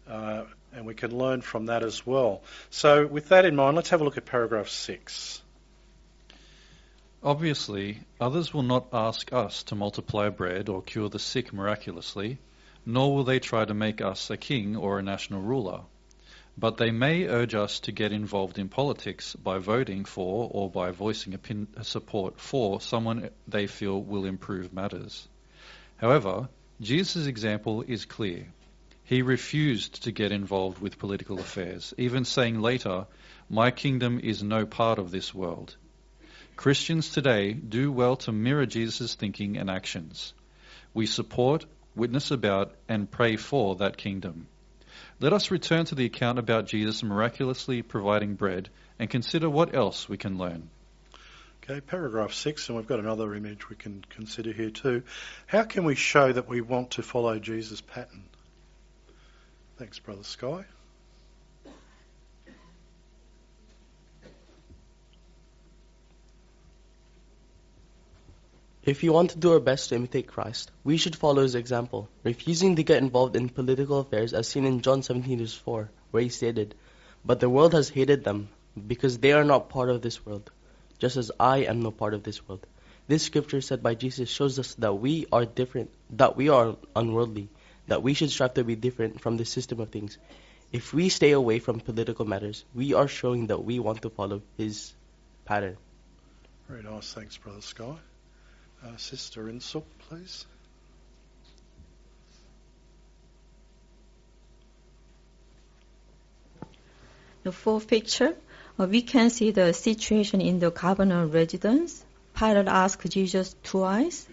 And we can learn from that as well. So with that in mind, let's have a look at paragraph 6. Obviously, others will not ask us to multiply bread or cure the sick miraculously, nor will they try to make us a king or a national ruler. But they may urge us to get involved in politics by voting for or by voicing support for someone they feel will improve matters. However, Jesus' example is clear. He refused to get involved with political affairs, even saying later, "My kingdom is no part of this world." Christians today do well to mirror Jesus' thinking and actions. We support, witness about, and pray for that kingdom. Let us return to the account about Jesus miraculously providing bread and consider what else we can learn. Okay, paragraph 6, and we've got another image we can consider here too. How can we show that we want to follow Jesus' pattern? Thanks, Brother Sky. If we want to do our best to imitate Christ, we should follow his example, refusing to get involved in political affairs as seen in John 17:4, where he stated, "But the world has hated them, because they are not part of this world, just as I am no part of this world." This scripture said by Jesus shows us that we are different, that we are unworldly, that we should strive to be different from the system of things. If we stay away from political matters, we are showing that we want to follow his pattern. Very nice, thanks, Brother Sky. Sister Insuk, please. The fourth picture, we can see the situation in the governor residence. Pilate asked Jesus twice.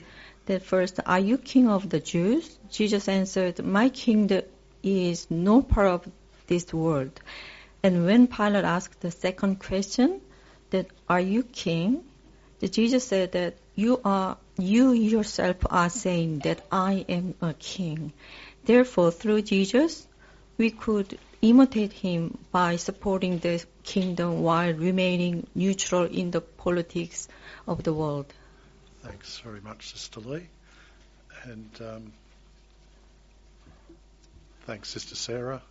That first, "Are you king of the Jews?" Jesus answered, "My kingdom is no part of this world." And when Pilate asked the second question, that "Are you king?" Jesus said that you yourself are saying that I am a king. Therefore, through Jesus, we could imitate him by supporting the kingdom while remaining neutral in the politics of the world. Thanks very much, Sister Lee. And thanks, Sister Sarah.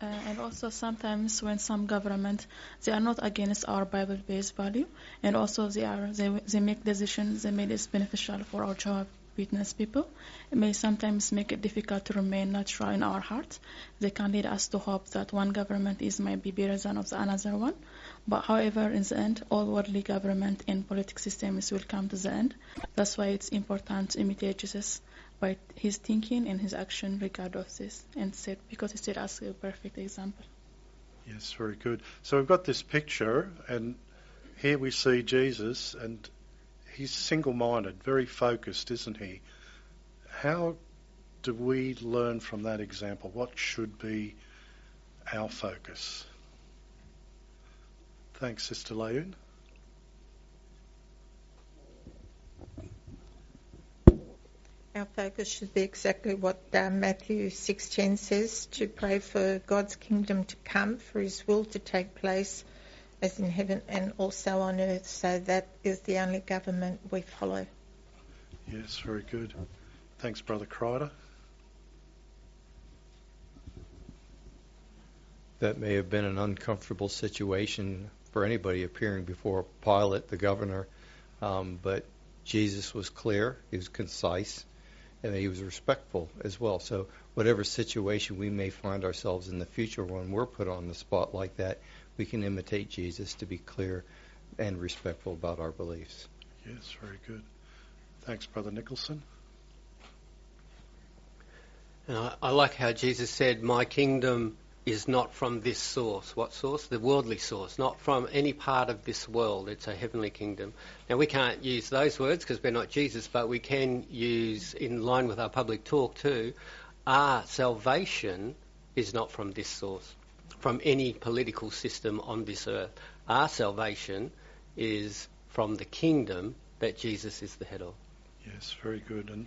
and also sometimes when some government, they are not against our Bible-based value, and also they make decisions they made is beneficial for our Jehovah's Witness people. It may sometimes make it difficult to remain natural in our hearts. They can lead us to hope that one government might be better than of the another one. But however, in the end, all worldly government and political systems will come to the end. That's why it's important to imitate Jesus by his thinking and his action regard of this, and because he set us a perfect example. Yes, very good. So we've got this picture, and here we see Jesus, and he's single-minded, very focused, isn't he? How do we learn from that example? What should be our focus? Thanks, Sister Leun. Our focus should be exactly what Matthew 6:10 says, to pray for God's kingdom to come, for his will to take place as in heaven and also on earth. So that is the only government we follow. Yes, very good. Thanks, Brother Kreider. That may have been an uncomfortable situation for anybody appearing before Pilate, the governor, but Jesus was clear, he was concise, and he was respectful as well. So whatever situation we may find ourselves in the future when we're put on the spot like that, we can imitate Jesus to be clear and respectful about our beliefs. Yes, very good. Thanks, Brother Nicholson. And I like how Jesus said, my kingdom is not from this source. What source? The worldly source, not from any part of this world. It's a heavenly kingdom. Now, we can't use those words because we're not Jesus, but we can use, in line with our public talk too, our salvation is not from this source, from any political system on this earth. Our salvation is from the kingdom that Jesus is the head of. Yes, very good. And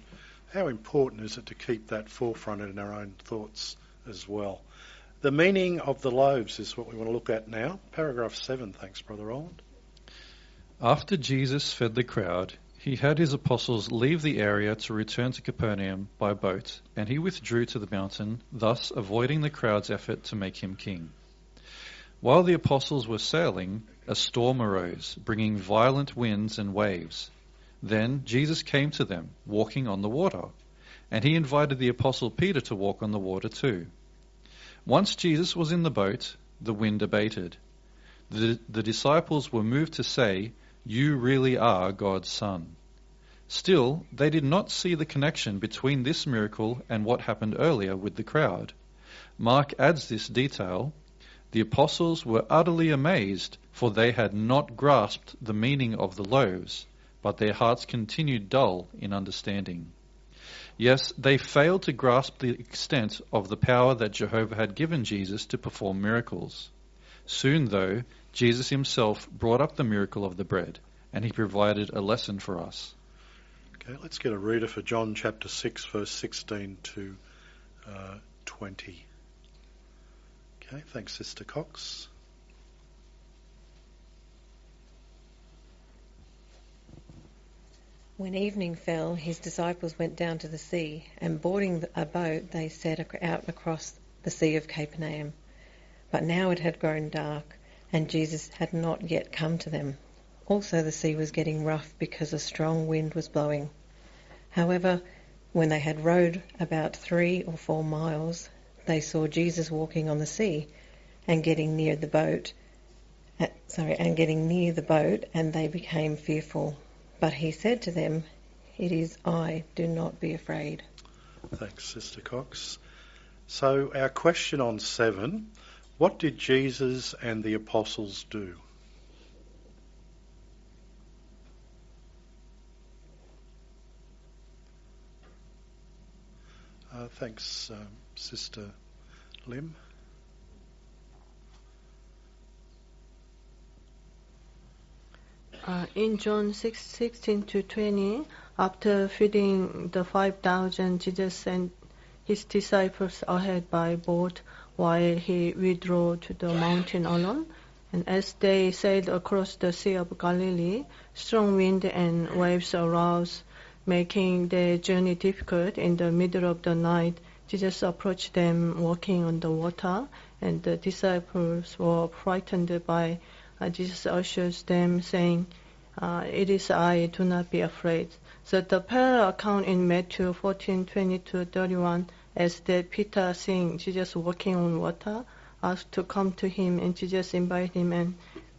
how important is it to keep that forefront in our own thoughts as well? The meaning of the loaves is what we want to look at now. Paragraph 7, thanks, Brother Roland. After Jesus fed the crowd, he had his apostles leave the area to return to Capernaum by boat, and he withdrew to the mountain, thus avoiding the crowd's effort to make him king. While the apostles were sailing, a storm arose, bringing violent winds and waves. Then Jesus came to them, walking on the water, and he invited the apostle Peter to walk on the water too. Once Jesus was in the boat, the wind abated. The disciples were moved to say, "You really are God's Son." Still, they did not see the connection between this miracle and what happened earlier with the crowd. Mark adds this detail: the apostles were utterly amazed, for they had not grasped the meaning of the loaves, but their hearts continued dull in understanding. Yes, they failed to grasp the extent of the power that Jehovah had given Jesus to perform miracles. Soon, though, Jesus himself brought up the miracle of the bread, and he provided a lesson for us. Okay, let's get a reader for John chapter 6, verse 16 to 20. Okay, thanks, Sister Cox. When evening fell, his disciples went down to the sea, and boarding a boat, they set out across the Sea of Capernaum. But now it had grown dark, and Jesus had not yet come to them. Also the sea was getting rough because a strong wind was blowing. However, when they had rowed about 3 or 4 miles, they saw Jesus walking on the sea, and getting near the boat, and they became fearful. But he said to them, "It is I, do not be afraid." Thanks, Sister Cox. So our question on 7, what did Jesus and the apostles do? Thanks, Sister Lim. In John 6:16 to 20, after feeding the 5,000, Jesus sent his disciples ahead by boat while he withdrew to the mountain alone. And as they sailed across the Sea of Galilee, strong wind and waves arose, making their journey difficult. In the middle of the night, Jesus approached them walking on the water, And the disciples were frightened by Jesus assures them, saying, "It is I, do not be afraid." So the parallel account in Matthew 14:20-31, as that Peter seeing Jesus walking on water, asked to come to him, and Jesus invited him, and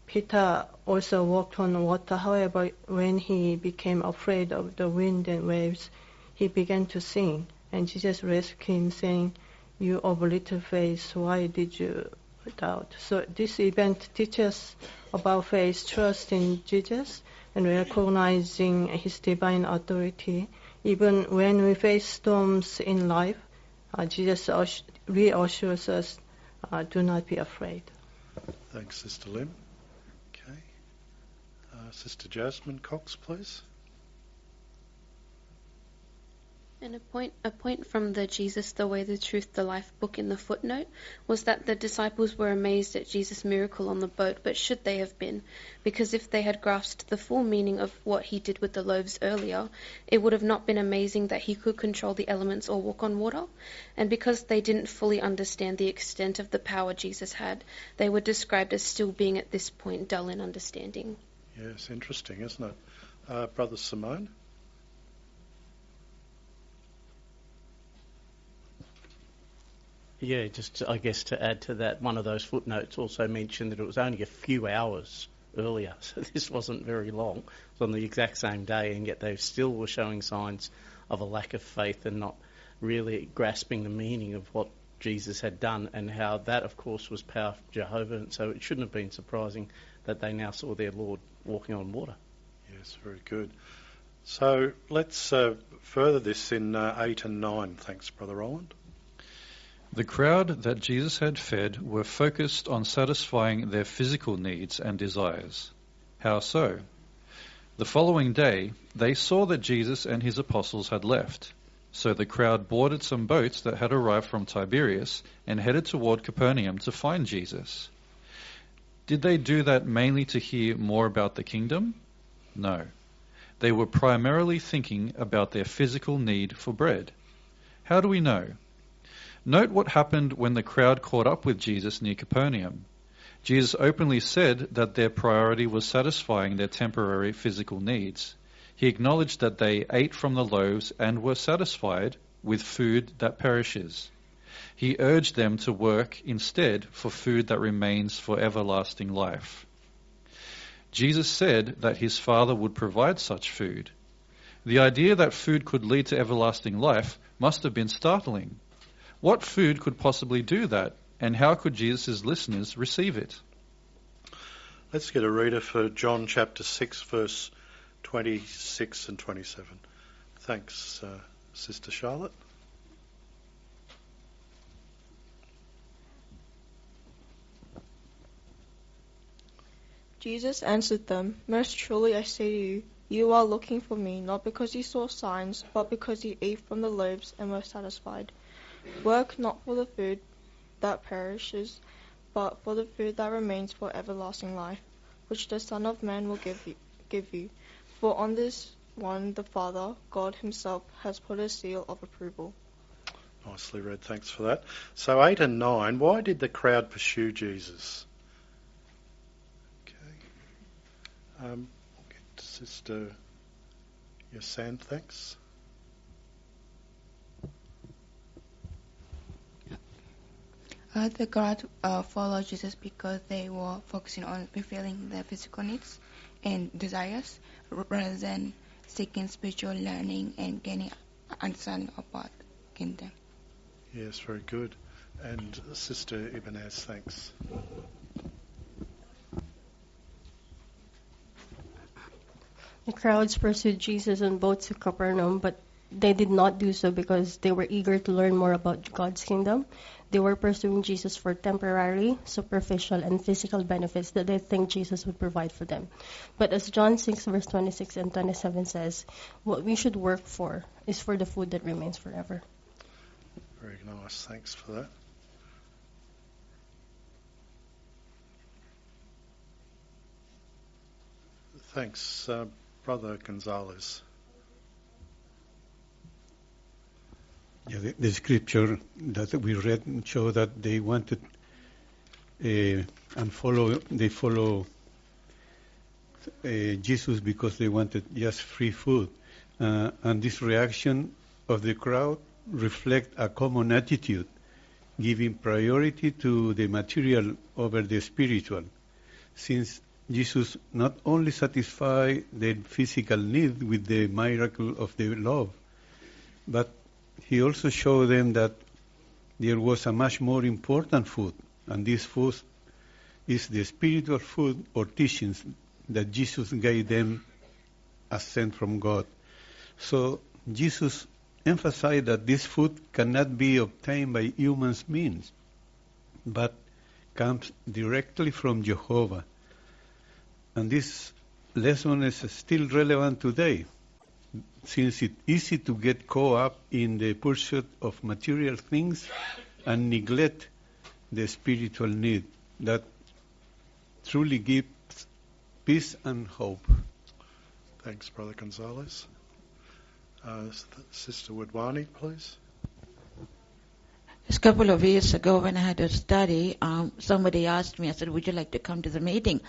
Peter also walked on water. However, when he became afraid of the wind and waves, he began to sink, and Jesus rescued him, saying, "You of little faith, why did you doubt?" So this event teaches about faith, trust in Jesus, and recognizing his divine authority. Even when we face storms in life, Jesus reassures us, do not be afraid. Thanks, Sister Lim. Okay. Sister Jasmine Cox, please. And a point from the Jesus, the Way, the Truth, the Life book in the footnote was that the disciples were amazed at Jesus' miracle on the boat, but should they have been? Because if they had grasped the full meaning of what he did with the loaves earlier, it would have not been amazing that he could control the elements or walk on water. And because they didn't fully understand the extent of the power Jesus had, they were described as still being at this point dull in understanding. Yes, interesting, isn't it? Brother Simone? Yeah, just I guess to add to that, one of those footnotes also mentioned that it was only a few hours earlier, so this wasn't very long. It was on the exact same day, and yet they still were showing signs of a lack of faith and not really grasping the meaning of what Jesus had done, and how that, of course, was power from Jehovah, and so it shouldn't have been surprising that they now saw their Lord walking on water. Yes, very good. So let's further this in 8 and 9. Thanks, Brother Roland. The crowd that Jesus had fed were focused on satisfying their physical needs and desires. How so? The following day, they saw that Jesus and his apostles had left. So the crowd boarded some boats that had arrived from Tiberias and headed toward Capernaum to find Jesus. Did they do that mainly to hear more about the kingdom? No. They were primarily thinking about their physical need for bread. How do we know? Note what happened when the crowd caught up with Jesus near Capernaum. Jesus openly said that their priority was satisfying their temporary physical needs. He acknowledged that they ate from the loaves and were satisfied with food that perishes. He urged them to work instead for food that remains for everlasting life. Jesus said that his Father would provide such food. The idea that food could lead to everlasting life must have been startling. What food could possibly do that, and how could Jesus' listeners receive it? Let's get a reader for John chapter 6, verse 26 and 27. Thanks, Sister Charlotte. Jesus answered them, "Most truly I say to you, you are looking for me, not because you saw signs, but because you ate from the loaves and were satisfied. Work not for the food that perishes, but for the food that remains for everlasting life, which the Son of Man will give you. For on this one the Father, God himself, has put a seal of approval." Nicely read, thanks for that. So 8 and 9, why did the crowd pursue Jesus? Okay. We'll get to Sister Yasan, thanks. The crowd followed Jesus because they were focusing on fulfilling their physical needs and desires rather than seeking spiritual learning and gaining understanding about the kingdom. Yes, very good. And Sister Ibanez, thanks. The crowds pursued Jesus on boats to Capernaum, but they did not do so because they were eager to learn more about God's kingdom. They were pursuing Jesus for temporary, superficial, and physical benefits that they think Jesus would provide for them. But as John 6, verse 26 and 27 says, what we should work for is for the food that remains forever. Very nice. Thanks for that. Thanks. Brother Gonzalez. Yeah, the scripture that we read show that they wanted and they follow Jesus because they wanted just free food. And this reaction of the crowd reflect a common attitude, giving priority to the material over the spiritual, since Jesus not only satisfied their physical need with the miracle of the love, but he also showed them that there was a much more important food, and this food is the spiritual food or teachings that Jesus gave them as sent from God. So Jesus emphasized that this food cannot be obtained by human means, but comes directly from Jehovah. And this lesson is still relevant today, since it's easy to get caught up in the pursuit of material things and neglect the spiritual need that truly gives peace and hope. Thanks, Brother Gonzalez. Sister Wadwani, please. Just a couple of years ago when I had a study, somebody asked me, I said, would you like to come to the meeting?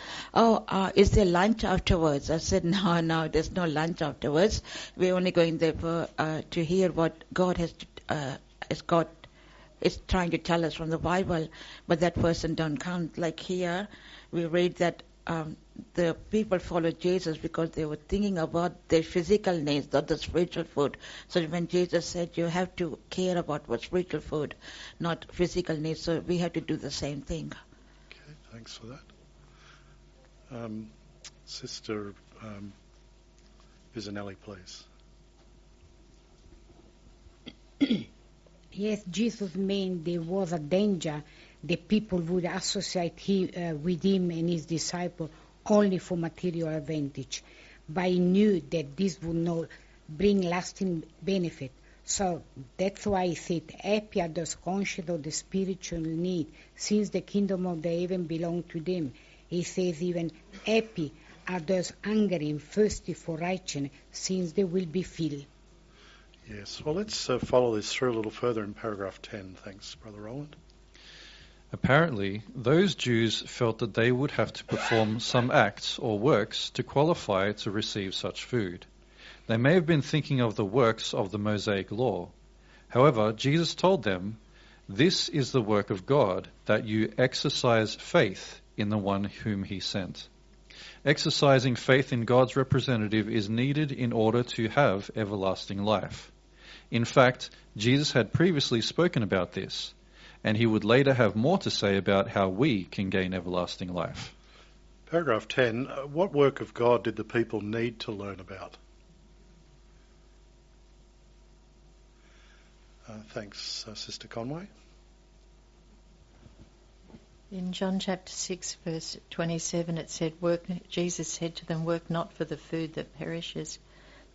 Is there lunch afterwards? I said, no, there's no lunch afterwards. We're only going there to hear what God is trying to tell us from the Bible, but that person don't count. Like here, we read that the people followed Jesus because they were thinking about their physical needs, not the spiritual food. So when Jesus said you have to care about what spiritual food, not physical needs, so we have to do the same thing. Okay, thanks for that. Sister Visinelli, please. Yes, Jesus meant there was a danger that people would associate with him and his disciples only for material advantage. But he knew that this would not bring lasting benefit. So that's why he said, happy are those conscious of the spiritual need, since the kingdom of the heaven belongs to them. He says even, happy are those hungry and thirsty for righteousness, since they will be filled. Yes, well, let's follow this through a little further in paragraph 10. Thanks, Brother Roland. Apparently, those Jews felt that they would have to perform some acts or works to qualify to receive such food. They may have been thinking of the works of the Mosaic law. However, Jesus told them, "This is the work of God, that you exercise faith in the one whom he sent." Exercising faith in God's representative is needed in order to have everlasting life. In fact, Jesus had previously spoken about this, and he would later have more to say about how we can gain everlasting life. Paragraph 10, what work of God did the people need to learn about? Thanks, Sister Conway. In John chapter 6, verse 27, it said, Jesus said to them, work not for the food that perishes.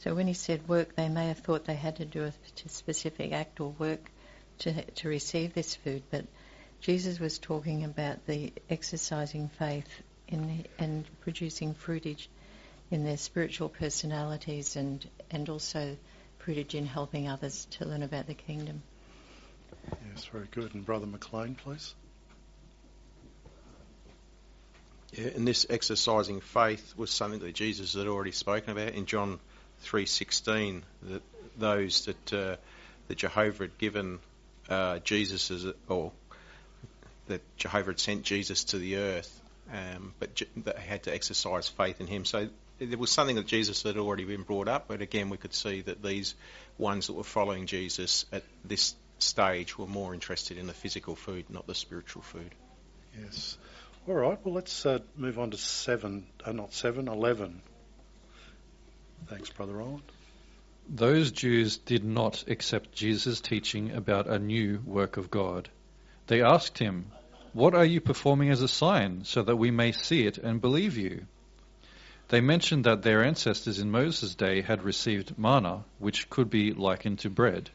So when he said work, they may have thought they had to do a specific act or work to receive this food, but Jesus was talking about the exercising faith and producing fruitage in their spiritual personalities and also fruitage in helping others to learn about the kingdom. Yes, very good. And Brother McLean, please. Yeah, and this exercising faith was something that Jesus had already spoken about in John 3:16. That those that Jehovah had given Jesus that Jehovah had sent Jesus to the earth, but that had to exercise faith in him. So there was something that Jesus had already been brought up, but again we could see that these ones that were following Jesus at this stage were more interested in the physical food, not the spiritual food. Yes. All right, well, let's move on to 11. Thanks, Brother Roland. Those Jews did not accept Jesus' teaching about a new work of God. They asked him, "What are you performing as a sign, so that we may see it and believe you?" They mentioned that their ancestors in Moses' day had received manna, which could be likened to bread.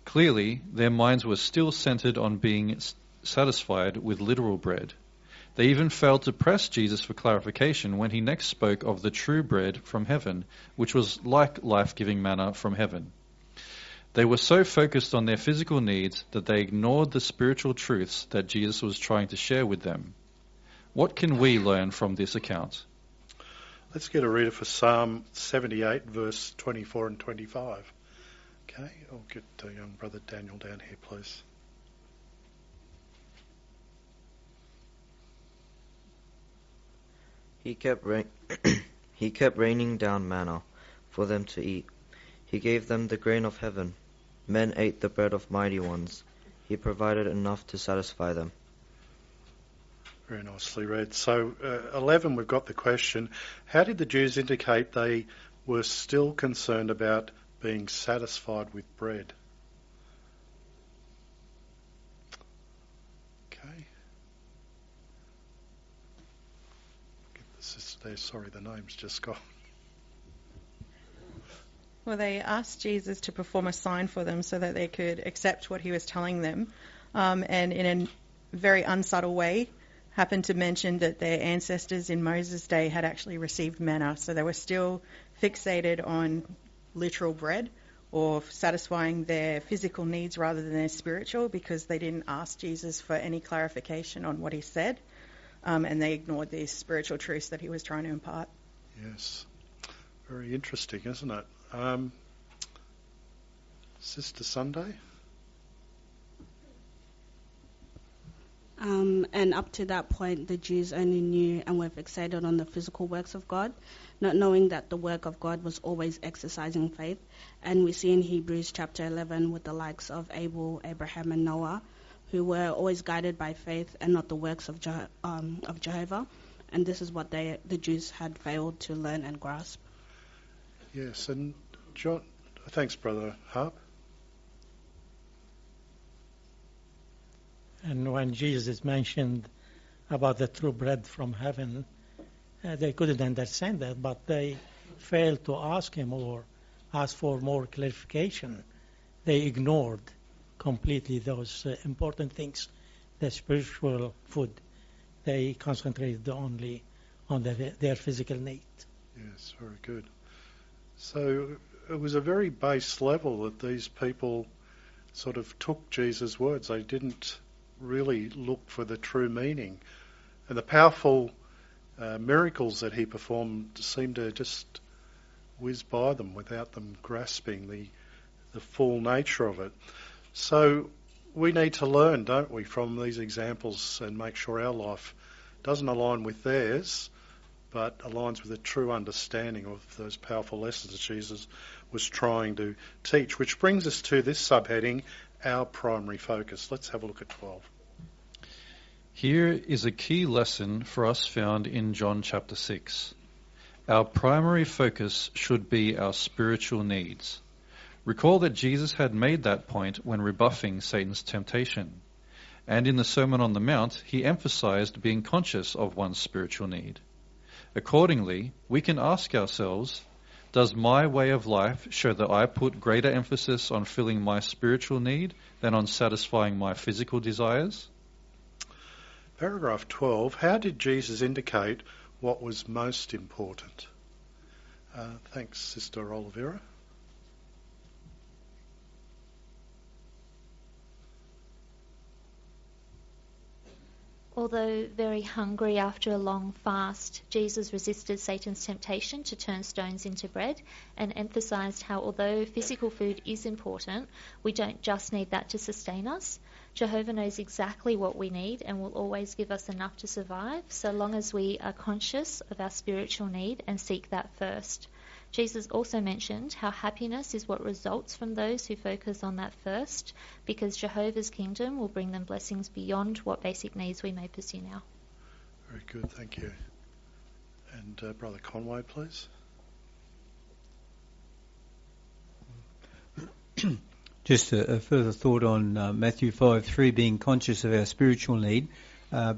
Clearly, their minds were still centered on being satisfied with literal bread. They even failed to press Jesus for clarification when he next spoke of the true bread from heaven, which was like life-giving manna from heaven. They were so focused on their physical needs that they ignored the spiritual truths that Jesus was trying to share with them. What can we learn from this account? Let's get a reader for Psalm 78, verse 24 and 25. Okay, I'll get young brother Daniel down here, please. He kept raining down manna for them to eat. He gave them the grain of heaven. Men ate the bread of mighty ones. He provided enough to satisfy them. Very nicely read. So, 11, we've got the question, how did the Jews indicate they were still concerned about being satisfied with bread? Okay. Get the sister there. Sorry, the name's just gone. Well, they asked Jesus to perform a sign for them so that they could accept what he was telling them. And in a very unsubtle way, happened to mention that their ancestors in Moses' day had actually received manna. So they were still fixated on literal bread or satisfying their physical needs rather than their spiritual, because they didn't ask Jesus for any clarification on what he said. And they ignored these spiritual truths that he was trying to impart. Yes. Very interesting, isn't it? Sister Sunday? And up to that point, the Jews only knew and were fixated on the physical works of God, not knowing that the work of God was always exercising faith. And we see in Hebrews chapter 11 with the likes of Abel, Abraham, and Noah, who were always guided by faith and not the works of Jehovah. And this is what the Jews had failed to learn and grasp. Yes, and John, thanks, Brother Harp. And when Jesus mentioned about the true bread from heaven, they couldn't understand that, but they failed to ask him or ask for more clarification. They ignored completely those important things, the spiritual food. They concentrated only on their physical need. Yes, very good. So it was a very base level that these people sort of took Jesus' words. They didn't really look for the true meaning. And the powerful miracles that he performed seemed to just whiz by them without them grasping the full nature of it. So we need to learn, don't we, from these examples and make sure our life doesn't align with theirs, but aligns with a true understanding of those powerful lessons that Jesus was trying to teach, which brings us to this subheading, our primary focus. Let's have a look at 12. Here is a key lesson for us found in John chapter 6. Our primary focus should be our spiritual needs. Recall that Jesus had made that point when rebuffing Satan's temptation. And in the Sermon on the Mount, he emphasized being conscious of one's spiritual need. Accordingly, we can ask ourselves, does my way of life show that I put greater emphasis on filling my spiritual need than on satisfying my physical desires? Paragraph 12, how did Jesus indicate what was most important? Thanks, Sister Olivera. Although very hungry after a long fast, Jesus resisted Satan's temptation to turn stones into bread and emphasized how although physical food is important, we don't just need that to sustain us. Jehovah knows exactly what we need and will always give us enough to survive, so long as we are conscious of our spiritual need and seek that first. Jesus also mentioned how happiness is what results from those who focus on that first, because Jehovah's kingdom will bring them blessings beyond what basic needs we may pursue now. Very good, thank you. And Brother Conway, please. Just a further thought on Matthew 5:3, being conscious of our spiritual need.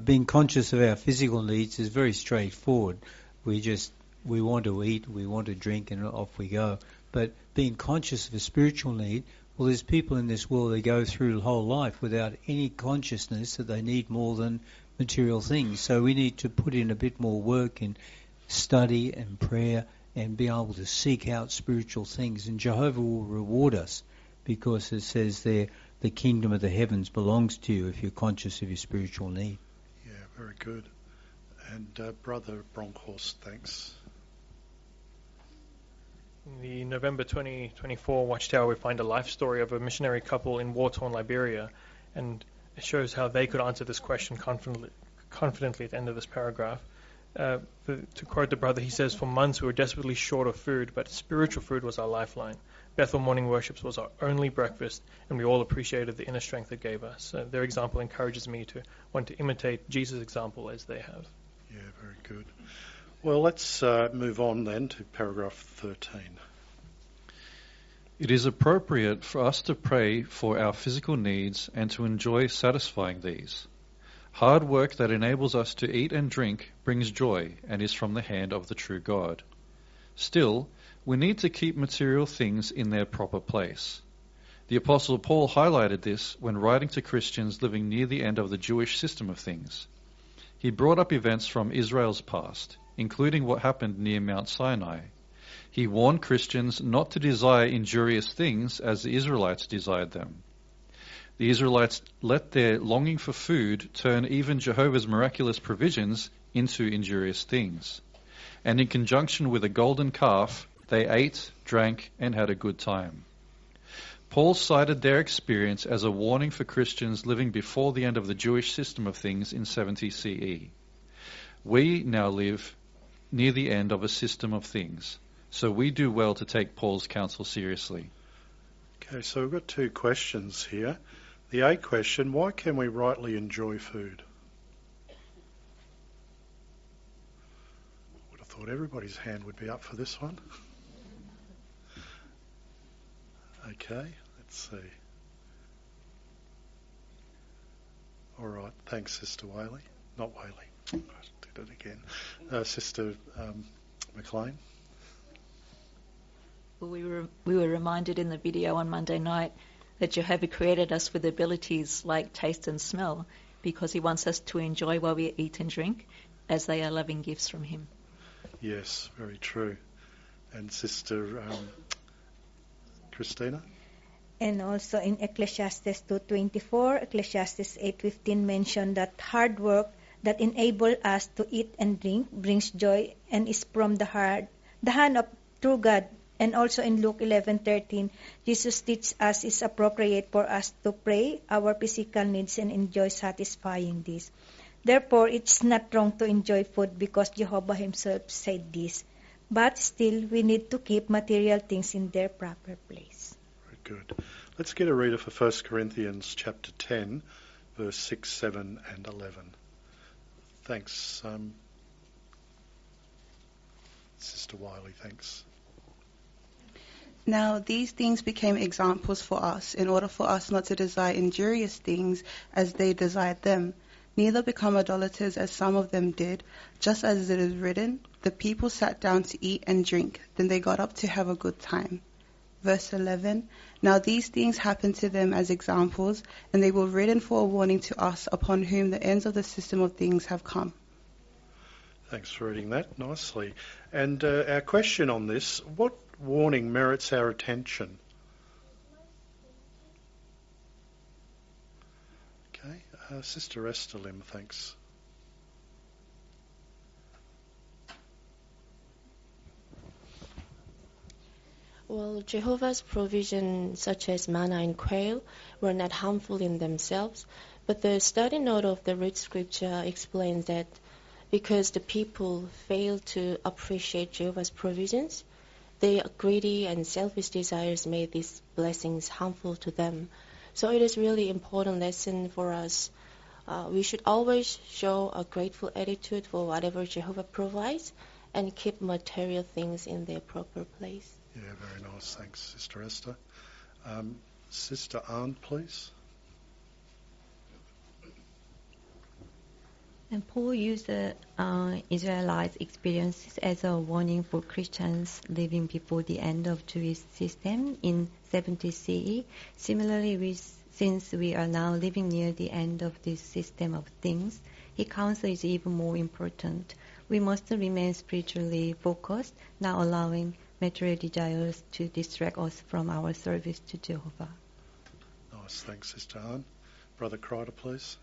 Being conscious of our physical needs is very straightforward. We want to eat, we want to drink, and off we go. But being conscious of a spiritual need, well, there's people in this world that go through the whole life without any consciousness that they need more than material things. So we need to put in a bit more work in study and prayer and be able to seek out spiritual things. And Jehovah will reward us because it says there, the kingdom of the heavens belongs to you if you're conscious of your spiritual need. Yeah, very good. And Brother Bronkhorst, thanks. In the November 2024 Watchtower, we find a life story of a missionary couple in war-torn Liberia, and it shows how they could answer this question confidently at the end of this paragraph. To quote the brother, he says, "For months we were desperately short of food, but spiritual food was our lifeline. Bethel morning worships was our only breakfast, and we all appreciated the inner strength it gave us." Their example encourages me to want to imitate Jesus' example as they have. Yeah, very good. Well, let's move on then to paragraph 13. It is appropriate for us to pray for our physical needs and to enjoy satisfying these. Hard work that enables us to eat and drink brings joy and is from the hand of the true God. Still, we need to keep material things in their proper place. The Apostle Paul highlighted this when writing to Christians living near the end of the Jewish system of things. He brought up events from Israel's past, including what happened near Mount Sinai. He warned Christians not to desire injurious things as the Israelites desired them. The Israelites let their longing for food turn even Jehovah's miraculous provisions into injurious things. And in conjunction with a golden calf, they ate, drank, and had a good time. Paul cited their experience as a warning for Christians living before the end of the Jewish system of things in 70 CE. We now live near the end of a system of things, so we do well to take Paul's counsel seriously. Okay, so we've got two questions here. The A question, why can we rightly enjoy food? Would have thought everybody's hand would be up for this one. Okay, let's see. All right, thanks, Sister Whaley. Not Whaley. I did it again. Sister McLean. Well, we were reminded in the video on Monday night that Jehovah created us with abilities like taste and smell because he wants us to enjoy while we eat and drink as they are loving gifts from him. Yes, very true. And Sister Christina? And also in Ecclesiastes 2:24, Ecclesiastes 8:15 mentioned that hard work that enable us to eat and drink brings joy and is from the hand of true God. And also in Luke 11:13, Jesus teaches us it's appropriate for us to pray our physical needs and enjoy satisfying these. Therefore, it's not wrong to enjoy food because Jehovah himself said this. But still, we need to keep material things in their proper place. Very good. Let's get a reader for 1 Corinthians chapter 10, verse 6, 7 and 11. Thanks. Sister Wiley, thanks. Now these things became examples for us, in order for us not to desire injurious things as they desired them, neither become idolaters as some of them did, just as it is written, the people sat down to eat and drink, then they got up to have a good time. Verse 11, now these things happened to them as examples, and they were written for a warning to us upon whom the ends of the system of things have come. Thanks for reading that nicely. And our question on this, what warning merits our attention? Okay, Sister Esther Lim, thanks. Well, Jehovah's provision, such as manna and quail, were not harmful in themselves, but the study note of the root scripture explains that because the people failed to appreciate Jehovah's provisions, their greedy and selfish desires made these blessings harmful to them. So it is really important lesson for us. We should always show a grateful attitude for whatever Jehovah provides and keep material things in their proper place. Yeah, very nice. Thanks, Sister Esther. Sister Arndt, please. And Paul used the Israelites' experiences as a warning for Christians living before the end of Jewish system in 70 CE. Similarly, since we are now living near the end of this system of things, his counsel is even more important. We must remain spiritually focused, not allowing material desires to distract us from our service to Jehovah. Nice, thanks, Sister Anne. Brother Crider, please.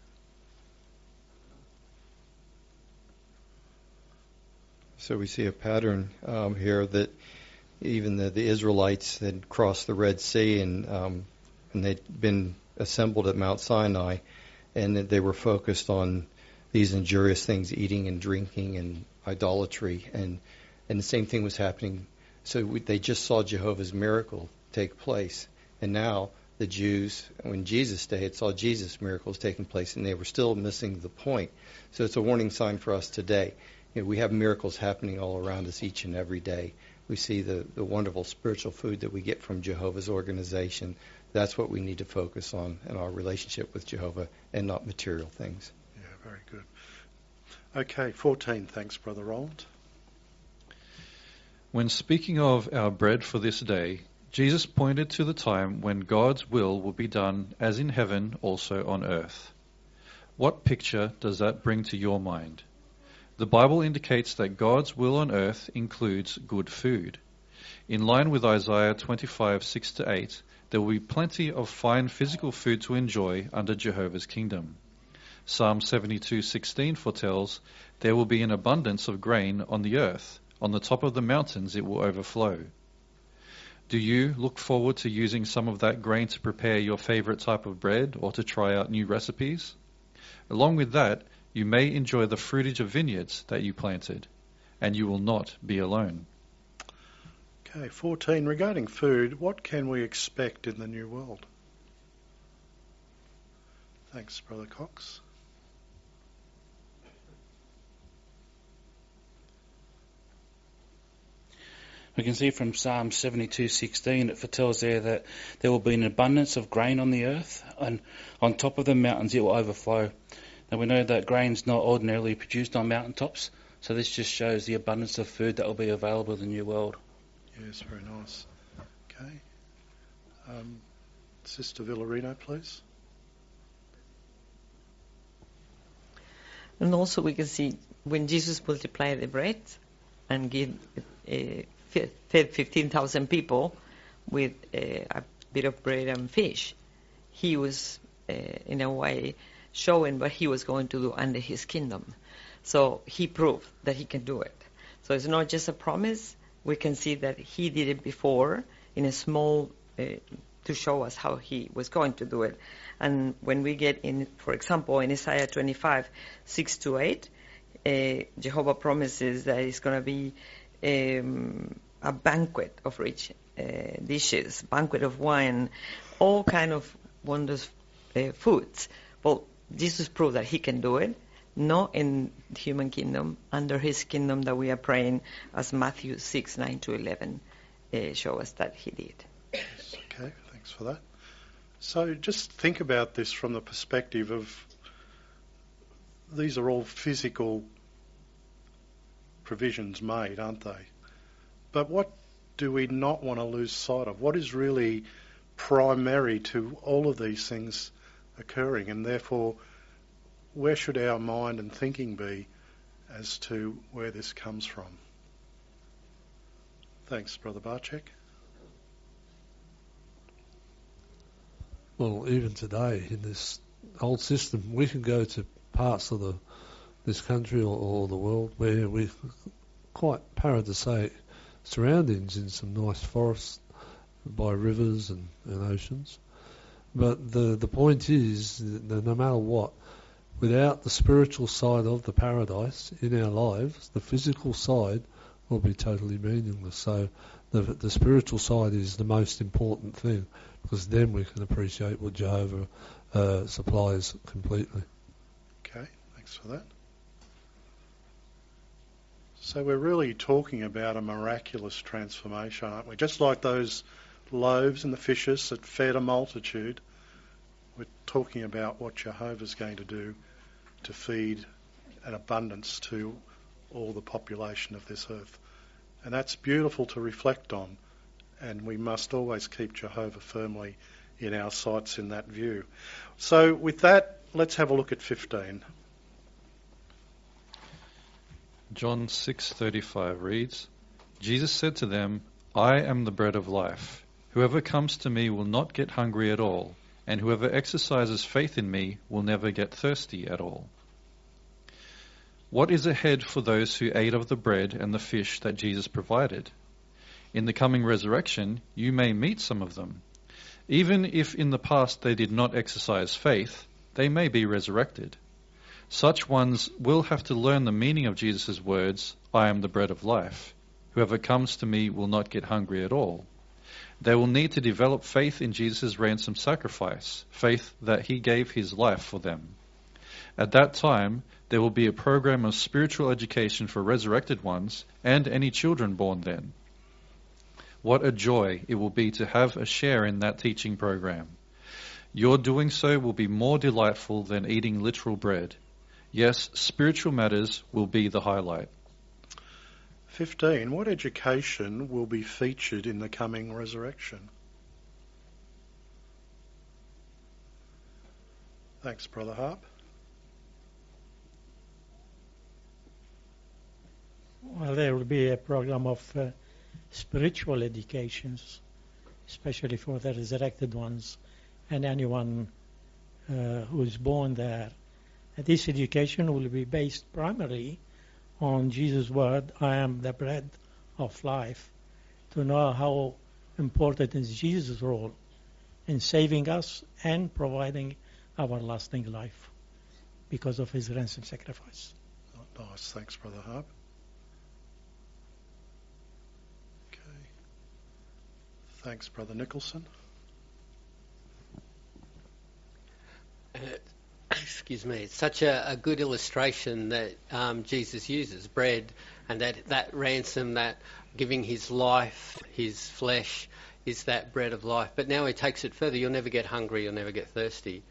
So we see a pattern here that even the Israelites had crossed the Red Sea and they'd been assembled at Mount Sinai, and that they were focused on these injurious things, eating and drinking and idolatry, and the same thing was happening. So they just saw Jehovah's miracle take place, and now the Jews, when Jesus' day, had saw Jesus' miracles taking place, and they were still missing the point. So it's a warning sign for us today. You know, we have miracles happening all around us each and every day. We see the wonderful spiritual food that we get from Jehovah's organization. That's what we need to focus on in our relationship with Jehovah, and not material things. Yeah, very good. Okay, 14. Thanks, Brother Roland. When speaking of our bread for this day, Jesus pointed to the time when God's will be done as in heaven, also on earth. What picture does that bring to your mind? The Bible indicates that God's will on earth includes good food. In line with Isaiah 25:6-8, there will be plenty of fine physical food to enjoy under Jehovah's kingdom. Psalm 72:16 foretells, there will be an abundance of grain on the earth. On the top of the mountains it will overflow. Do you look forward to using some of that grain to prepare your favorite type of bread or to try out new recipes? Along with that, you may enjoy the fruitage of vineyards that you planted, and you will not be alone. Okay, 14. Regarding food, what can we expect in the new world? Thanks, Brother Cox. We can see from Psalm 72:16, it foretells there that there will be an abundance of grain on the earth, and on top of the mountains it will overflow. Now we know that grain's not ordinarily produced on mountaintops, so this just shows the abundance of food that will be available in the new world. Yes, very nice. Okay. Sister Villarino, please. And also we can see when Jesus multiplied the bread and fed 15,000 people with a bit of bread and fish, he was in a way showing what he was going to do under his kingdom. So he proved that he can do it. So it's not just a promise. We can see that he did it before in a small, to show us how he was going to do it. And when we get in, for example, in Isaiah 25:6-8, Jehovah promises that it's going to be a banquet of rich dishes, banquet of wine, all kind of wondrous foods. Well, Jesus proved that he can do it, not in the human kingdom, under his kingdom that we are praying, as Matthew 6:9-11 show us that he did. Okay, thanks for that. So just think about this from the perspective of these are all physical provisions made, aren't they? But what do we not want to lose sight of? What is really primary to all of these things occurring? And therefore, where should our mind and thinking be as to where this comes from? Thanks, Brother Barczyk. Well, even today, in this old system, we can go to parts of this country or the world where we're quite proud to say surroundings in some nice forests by rivers and oceans. But the point is that no matter what, without the spiritual side of the paradise in our lives, the physical side will be totally meaningless. So the spiritual side is the most important thing, because then we can appreciate what Jehovah supplies completely. Okay, thanks for that. So we're really talking about a miraculous transformation, aren't we? Just like those loaves and the fishes that fed a multitude, we're talking about what Jehovah's going to do to feed an abundance to all the population of this earth. And that's beautiful to reflect on, and we must always keep Jehovah firmly in our sights in that view. So with that, let's have a look at 15. John 6:35 reads, Jesus said to them, I am the bread of life. Whoever comes to me will not get hungry at all, and whoever exercises faith in me will never get thirsty at all. What is ahead for those who ate of the bread and the fish that Jesus provided? In the coming resurrection, you may meet some of them. Even if in the past they did not exercise faith, they may be resurrected. Such ones will have to learn the meaning of Jesus' words, I am the bread of life. Whoever comes to me will not get hungry at all. They will need to develop faith in Jesus' ransom sacrifice, faith that he gave his life for them. At that time, there will be a program of spiritual education for resurrected ones and any children born then. What a joy it will be to have a share in that teaching program. Your doing so will be more delightful than eating literal bread. Yes, spiritual matters will be the highlight. 15. What education will be featured in the coming resurrection? Thanks, Brother Harp. Well, there will be a program of spiritual educations, especially for the resurrected ones and anyone who is born there. And this education will be based primarily on Jesus' word, I am the bread of life, to know how important is Jesus' role in saving us and providing our lasting life because of his ransom sacrifice. Oh, nice. Thanks, Brother Harp. Okay. Thanks, Brother Nicholson. Excuse me, it's such a good illustration that Jesus uses, bread, and that ransom, that giving his life, his flesh, is that bread of life. But now he takes it further. You'll never get hungry, you'll never get thirsty.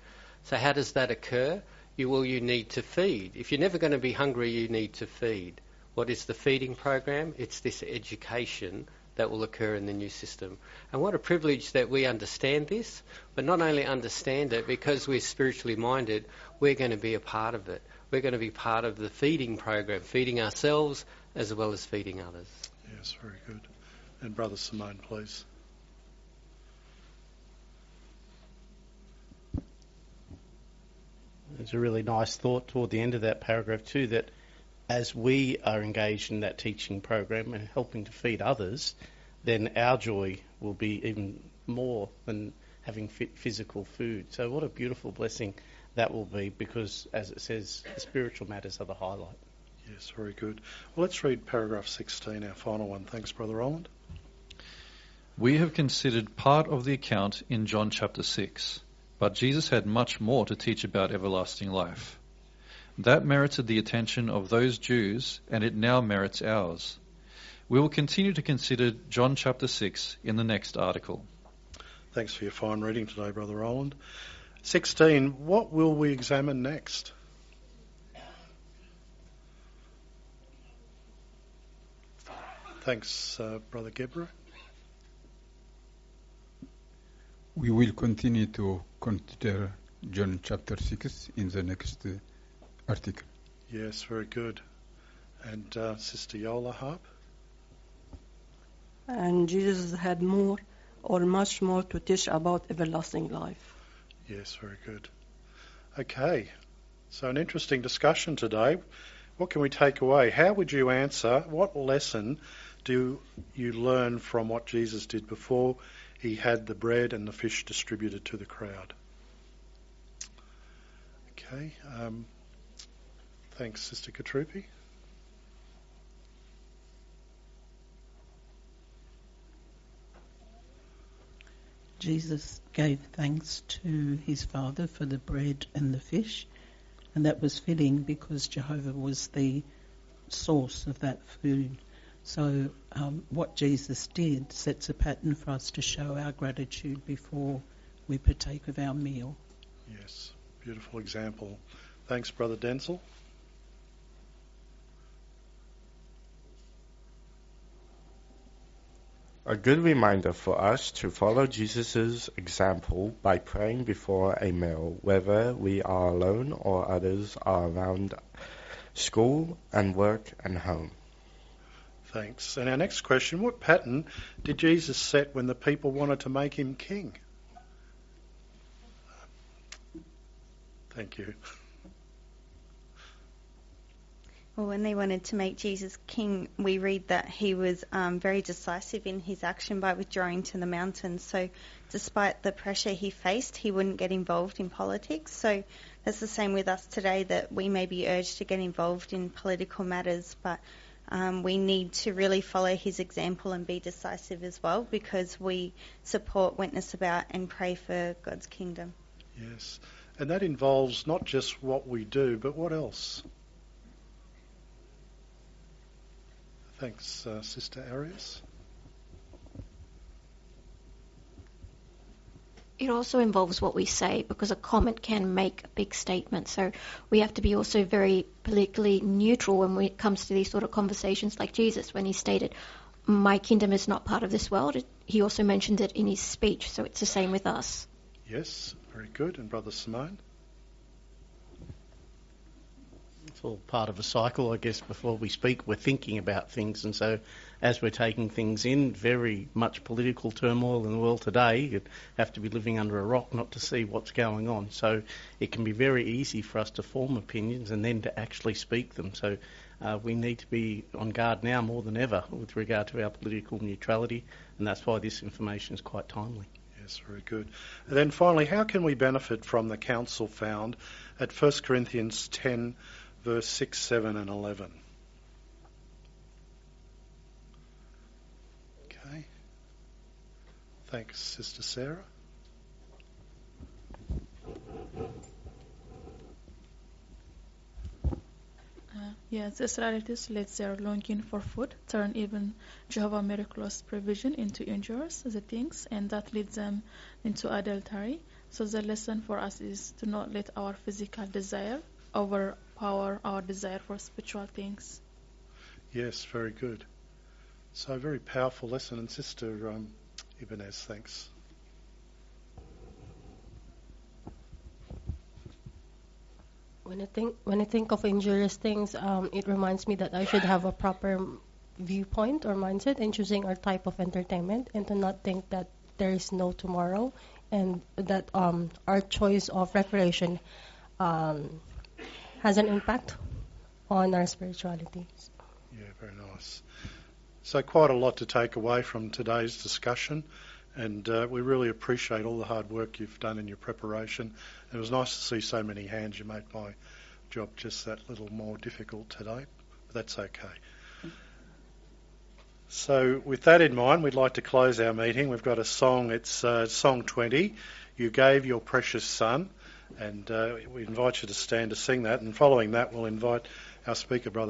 So how does that occur? You need to feed. If you're never going to be hungry, you need to feed. What is the feeding program? It's this education that will occur in the new system. And what a privilege that we understand this, but not only understand it, because we're spiritually minded, we're going to be a part of it. We're going to be part of the feeding program, feeding ourselves as well as feeding others. Yes, very good. And Brother Simone, please. There's a really nice thought toward the end of that paragraph too, that as we are engaged in that teaching program and helping to feed others, then our joy will be even more than having physical food. So what a beautiful blessing that will be, because, as it says, the spiritual matters are the highlight. Yes, very good. Well, let's read paragraph 16, our final one. Thanks, Brother Roland. We have considered part of the account in John chapter 6, but Jesus had much more to teach about everlasting life. That merited the attention of those Jews, and it now merits ours. We will continue to consider John chapter 6 in the next article. Thanks for your fine reading today, Brother Roland. 16, what will we examine next? Thanks, Brother Gebra. We will continue to consider John chapter 6 in the next article. Yes, very good. And Sister Yola Harp? And Jesus had more or much more to teach about everlasting life. Yes, very good. Okay, so an interesting discussion today. What can we take away? How would you answer? What lesson do you learn from what Jesus did before he had the bread and the fish distributed to the crowd? Okay, thanks, Sister Katrupi. Jesus gave thanks to his Father for the bread and the fish, and that was fitting because Jehovah was the source of that food. So what Jesus did sets a pattern for us to show our gratitude before we partake of our meal. Yes, beautiful example. Thanks, Brother Denzel. A good reminder for us to follow Jesus' example by praying before a meal, whether we are alone or others are around school and work and home. Thanks. And our next question, what pattern did Jesus set when the people wanted to make him king? Thank you. Well, when they wanted to make Jesus king, we read that he was very decisive in his action by withdrawing to the mountains. So despite the pressure he faced, he wouldn't get involved in politics. So that's the same with us today, that we may be urged to get involved in political matters, but we need to really follow his example and be decisive as well, because we support, witness about and pray for God's kingdom. Yes. And that involves not just what we do, but what else? Thanks, Sister Arias. It also involves what we say, because a comment can make a big statement. So we have to be also very politically neutral when it comes to these sort of conversations, like Jesus, when he stated, "My kingdom is not part of this world." He also mentioned it in his speech, so it's the same with us. Yes, very good. And Brother Simone? It's all part of a cycle, I guess. Before we speak, we're thinking about things, and so as we're taking things in, very much political turmoil in the world today, you'd have to be living under a rock not to see what's going on. So it can be very easy for us to form opinions and then to actually speak them. So we need to be on guard now more than ever with regard to our political neutrality, and that's why this information is quite timely. Yes, very good. And then finally, how can we benefit from the counsel found at 1 Corinthians 10, verse 6, 7 and 11? Okay. Thanks, Sister Sarah. Yes, the Israelites let their longing for food turn even Jehovah's miraculous provision into injurious things, and that leads them into adultery. So the lesson for us is to not let our physical desire overpower our desire for spiritual things. Yes, very good. So a very powerful lesson. And Sister Ibanez, thanks. When I think of injurious things, it reminds me that I should have a proper viewpoint or mindset in choosing our type of entertainment, and to not think that there is no tomorrow, and that our choice of recreation has an impact on our spirituality. Yeah, very nice. So quite a lot to take away from today's discussion, and we really appreciate all the hard work you've done in your preparation. It was nice to see so many hands. You made my job just that little more difficult today, but that's okay. So with that in mind, we'd like to close our meeting. We've got a song. It's Song 20, You Gave Your Precious Son, and we invite you to stand to sing that, and following that we'll invite our speaker, Brother